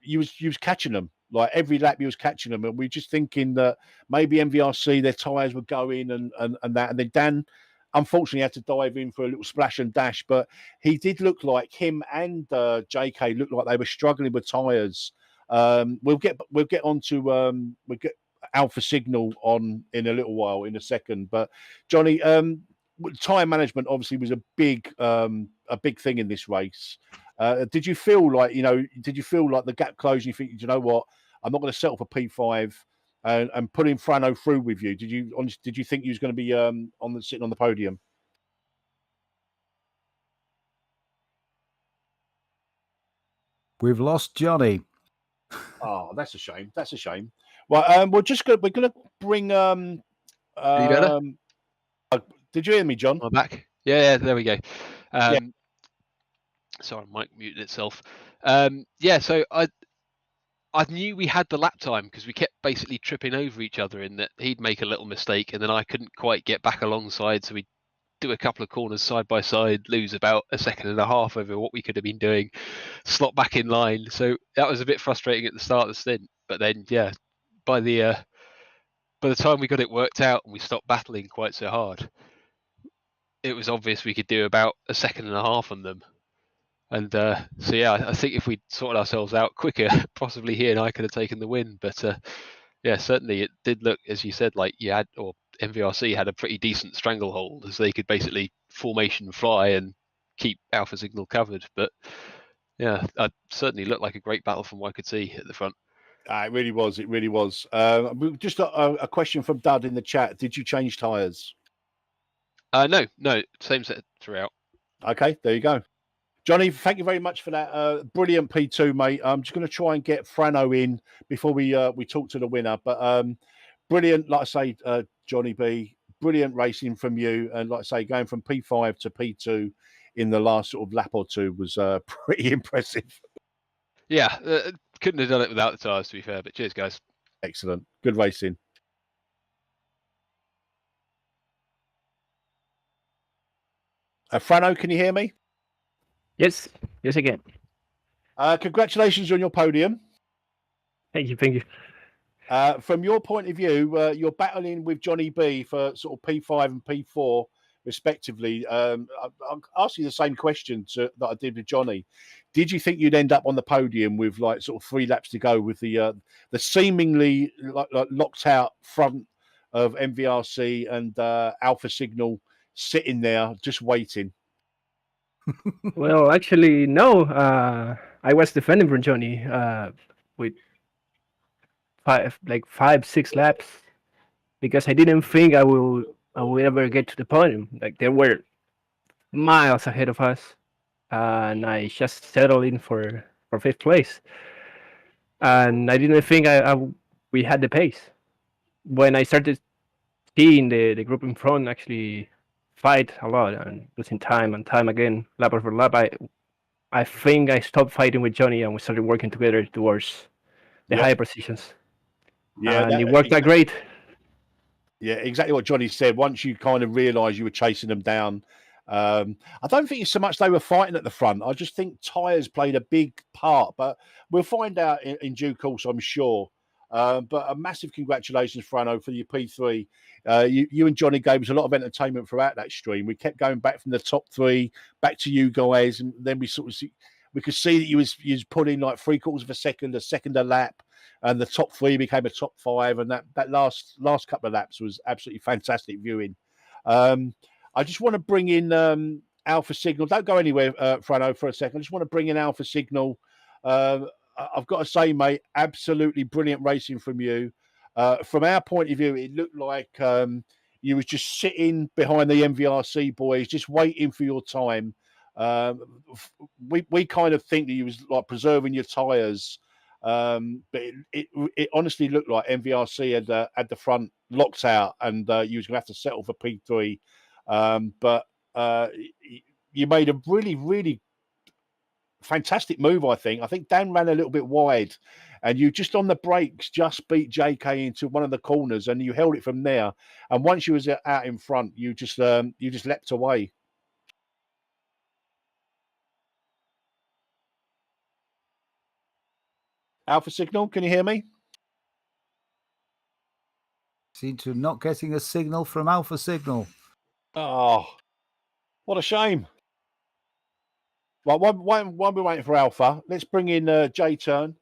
you was catching them. Like every lap, you was catching them, and we were just thinking that maybe MVRC their tyres were going and that, and then Dan unfortunately had to dive in for a little splash and dash, but he did look like him and JK looked like they were struggling with tyres. We'll get on to we'll get Alpha Signal on in a little while, in a second. But Johnny, time management obviously was a big thing in this race. Did you feel like the gap closed? You think, you know what, I'm not going to settle for P5 and putting Frano through with you? Did you think you was going to be sitting on the podium? We've lost Johnny. Oh, that's a shame. That's a shame. Well, we're going to bring. Are you better? Did you hear me, John? I'm back. Yeah, there we go. Sorry, mic muted itself. So I knew we had the lap time because we kept basically tripping over each other in that he'd make a little mistake and then I couldn't quite get back alongside, so we'd do a couple of corners side by side, lose about a second and a half over what we could have been doing, slot back in line. So that was a bit frustrating at the start of the stint. But then, by the time we got it worked out and we stopped battling quite so hard, it was obvious we could do about a second and a half on them. And I think if we'd sorted ourselves out quicker, possibly he and I could have taken the win. But certainly it did look, as you said, like MVRC had a pretty decent stranglehold, as they could basically formation fly and keep Alpha Signal covered. But yeah, it certainly looked like a great battle from what I could see at the front. It really was. It really was. Just a question from Dud in the chat. Did you change tyres? No, same set throughout. Okay, there you go. Johnny, thank you very much for that. Brilliant P2, mate. I'm just going to try and get Frano in before we talk to the winner. But brilliant, like I say, Johnny B, brilliant racing from you. And like I say, going from P5 to P2 in the last sort of lap or two was pretty impressive. Yeah, couldn't have done it without the tyres, to be fair. But cheers, guys. Excellent. Good racing. Frano, can you hear me? Yes, again. Congratulations on your podium. Thank you. From your point of view, you're battling with Johnny B for sort of P5 and P4, respectively. I'll ask you the same question that I did with Johnny. Did you think you'd end up on the podium with like sort of 3 laps to go with the seemingly like locked out front of MVRC and Alpha Signal sitting there just waiting? Well, actually, no. I was defending from Johnny with 5-6 laps because I didn't think I will ever get to the podium. Like, they were miles ahead of us, and I just settled in for 5th place. And I didn't think we had the pace. When I started seeing the group in front actually fight a lot and losing time and time again, lap after lap, I think I stopped fighting with Johnny and we started working together towards the higher positions. Yeah, and it worked out great. Yeah, exactly what Johnny said. Once you kind of realised you were chasing them down, I don't think it's so much they were fighting at the front. I just think tyres played a big part, but we'll find out in due course, I'm sure. But a massive congratulations, Frano, for your P3. You and Johnny gave us a lot of entertainment throughout that stream. We kept going back from the top 3 back to you guys, and then we could see that you was putting like 3/4 of a second, a second a lap, and the top 3 became a top 5, and that last couple of laps was absolutely fantastic viewing. I just want to bring in Alpha Signal. Don't go anywhere, Frano, for a second. I just want to bring in Alpha Signal. I've got to say, mate, absolutely brilliant racing from you. From our point of view, it looked like you was just sitting behind the MVRC boys, just waiting for your time. We kind of think that you was like preserving your tyres, but it honestly looked like MVRC had the front locked out, and you was going to have to settle for P3. But you made a really, really fantastic move, I think. I think Dan ran a little bit wide, and you just on the brakes just beat JK into one of the corners, and you held it from there. And once you was out in front, you just leapt away. Alpha Signal, can you hear me? Seem to not getting a signal from Alpha Signal. Oh, what a shame. Well, while we're waiting for Alpha, let's bring in J-Turn.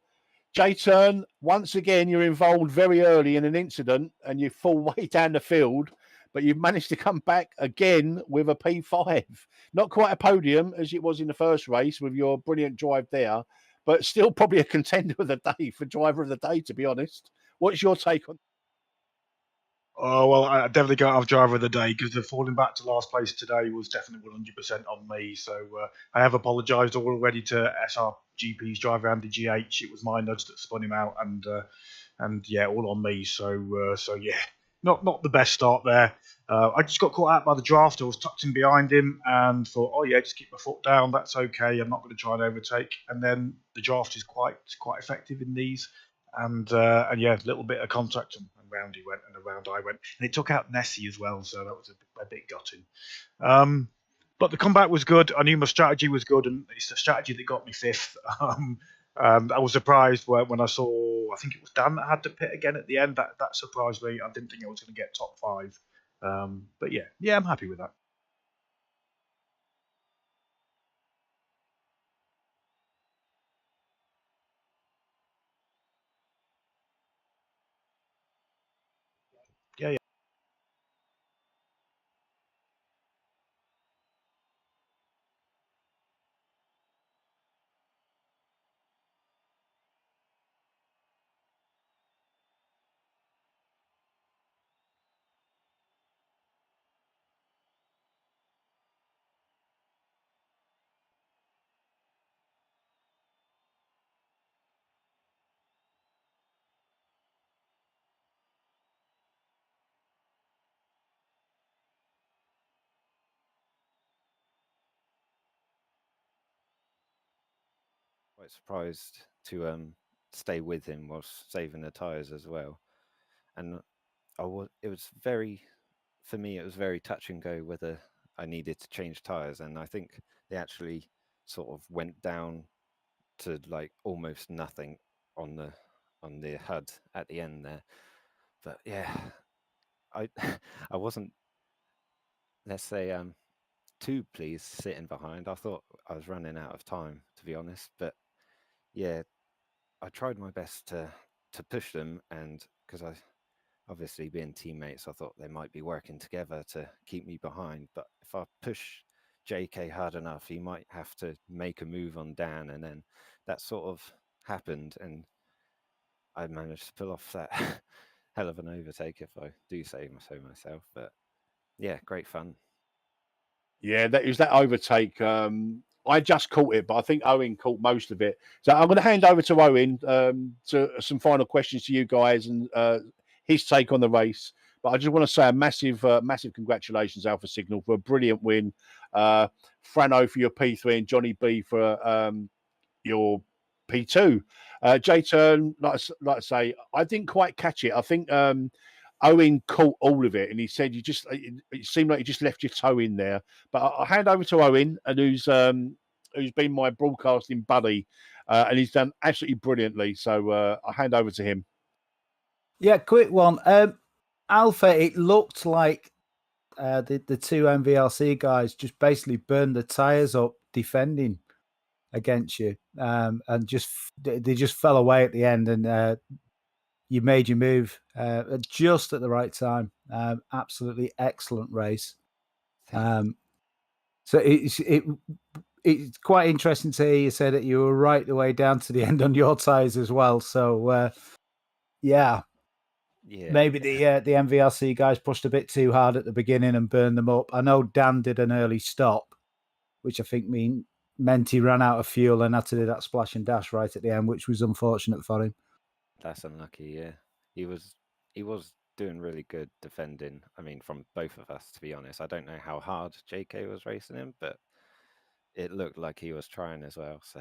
J-Turn, once again, you're involved very early in an incident and you fall way down the field but you've managed to come back again with a P5. Not quite a podium as it was in the first race with your brilliant drive there, but still probably a contender of the day for driver of the day, to be honest. What's your take on? Oh, well, I definitely can't have driver of the day because the falling back to last place today was definitely 100% on me. So I have apologised already to SRGP's driver Andy GH. It was my nudge that spun him out, and yeah, all on me. So yeah, not the best start there. I just got caught out by the draft. I was tucked in behind him and thought, oh yeah, just keep my foot down. That's okay. I'm not going to try and overtake. And then the draft is quite effective in these. And yeah, a little bit of contact, and round he went, and around I went, and it took out Nessie as well, so that was a bit gutting. But the comeback was good. I knew my strategy was good, and it's the strategy that got me fifth. I was surprised when I saw, I think it was Dan that had to pit again at the end. That surprised me. I didn't think I was going to get top 5. But yeah, I'm happy with that. Yeah. Quite surprised to stay with him whilst saving the tyres as well. And it was very, for me, it was very touch and go whether I needed to change tyres. And I think they actually sort of went down to like almost nothing on the HUD at the end there. But yeah, I I wasn't, let's say, too pleased sitting behind. I thought I was running out of time, to be honest. But yeah, I tried my best to push them, and because I obviously being teammates, I thought they might be working together to keep me behind. But if I push JK hard enough, he might have to make a move on Dan, and then that sort of happened, and I managed to pull off that hell of an overtake, if I do say so myself. But yeah, great fun. Yeah, that was that overtake. I just caught it, but I think Owen caught most of it. So I'm going to hand over to Owen to some final questions to you guys and his take on the race. But I just want to say a massive congratulations, Alpha Signal, for a brilliant win. Frano for your P3 and Johnny B for your P2. J-Turn, like I say, I didn't quite catch it. I think Owen caught all of it, and he said it seemed like you just left your toe in there. But I'll hand over to Owen, and who's been my broadcasting buddy, and he's done absolutely brilliantly. So I'll hand over to him. Yeah, quick one. Alpha, it looked like the two MVRC guys just basically burned the tyres up defending against you, and they just fell away at the end, and you made your move just at the right time. Absolutely excellent race. So it's quite interesting to hear you say that you were right the way down to the end on your tyres as well. So yeah. Maybe the MVRC guys pushed a bit too hard at the beginning and burned them up. I know Dan did an early stop, which I think meant he ran out of fuel and had to do that splash and dash right at the end, which was unfortunate for him. That's unlucky, yeah. He was doing really good defending. I mean, from both of us, to be honest. I don't know how hard JK was racing him, but it looked like he was trying as well. So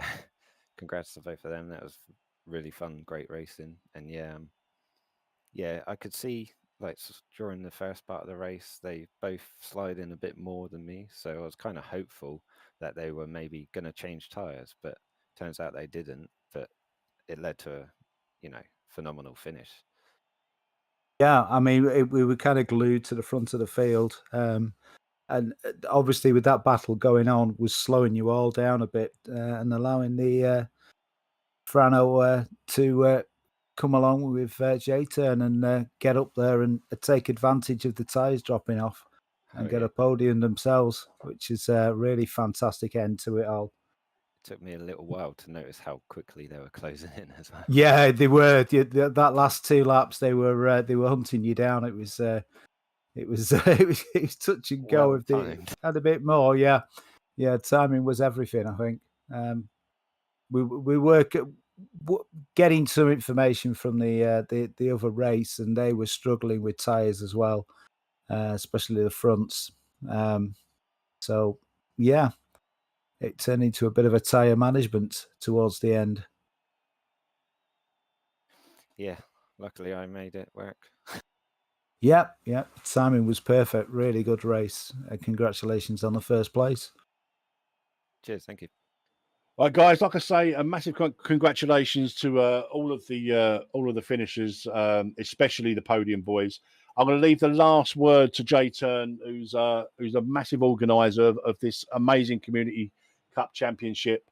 congrats to both of them. That was really fun, great racing. And yeah, I could see like during the first part of the race, they both slide in a bit more than me. So I was kind of hopeful that they were maybe going to change tyres, but turns out they didn't. But it led to a, phenomenal finish. Yeah, I mean, we were kind of glued to the front of the field. And obviously with that battle going on was slowing you all down a bit and allowing the Frano to come along with J-Turn and get up there and take advantage of the tyres dropping off and get a podium themselves, which is a really fantastic end to it all. It took me a little while to notice how quickly they were closing in as well. Yeah, they were. That last 2 laps, they were hunting you down. It was it was touch and go. If they had a bit more, yeah, timing was everything. I think we were getting some information from the other race, and they were struggling with tyres as well, especially the fronts. So yeah, it turned into a bit of a tyre management towards the end. Yeah, luckily I made it work. Yeah, timing was perfect. Really good race. Congratulations on the first place. Cheers, thank you. Right, guys. Like I say, a massive congratulations to all of the finishers, especially the podium boys. I'm going to leave the last word to J-Turn, who's a massive organizer of this amazing Community Cup Championship.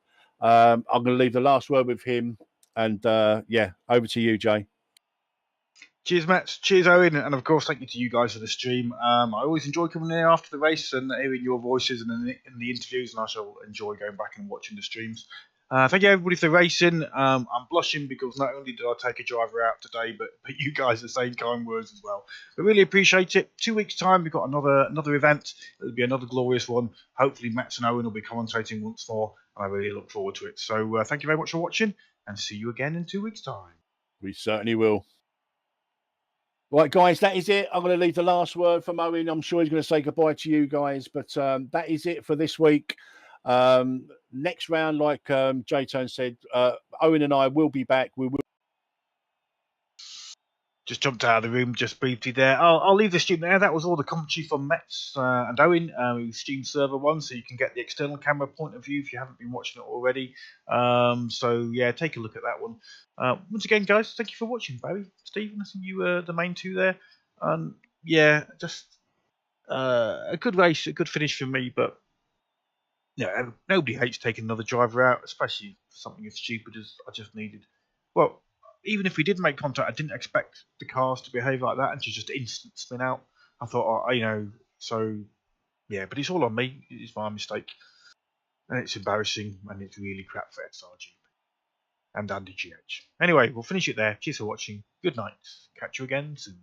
I'm going to leave the last word with him, and over to you, Jay. Cheers, Matt. Cheers, Owen. And of course, thank you to you guys for the stream. I always enjoy coming here after the race and hearing your voices and in the interviews, and I shall enjoy going back and watching the streams. Thank you, everybody, for racing. I'm blushing because not only did I take a driver out today, but you guys are saying kind words as well. I really appreciate it. 2 weeks' time, we've got another event. It'll be another glorious one. Hopefully, Matt and Owen will be commentating once more, and I really look forward to it. So thank you very much for watching, and see you again in 2 weeks' time. We certainly will. Right, guys, that is it. I'm going to leave the last word from Owen. I'm sure he's going to say goodbye to you guys, but that is it for this week. Next round, like J-Tone said, Owen and I will be back. We will. Just jumped out of the room just briefly there. I'll leave the stream there. That was all the commentary from Metz and Owen, who's stream server 1, so you can get the external camera point of view if you haven't been watching it already. So yeah, take a look at that one. Once again, guys, thank you for watching. Barry, Stephen, I think you were the main two there. Yeah, just a good race, a good finish for me, but yeah, nobody hates taking another driver out, especially for something as stupid as I just needed. Well, even if we did make contact, I didn't expect the cars to behave like that and to just instant spin out. I thought, so yeah, but it's all on me. It's my mistake, and it's embarrassing, and it's really crap for SRG and Andy GH. Anyway, we'll finish it there. Cheers for watching. Good night. Catch you again soon.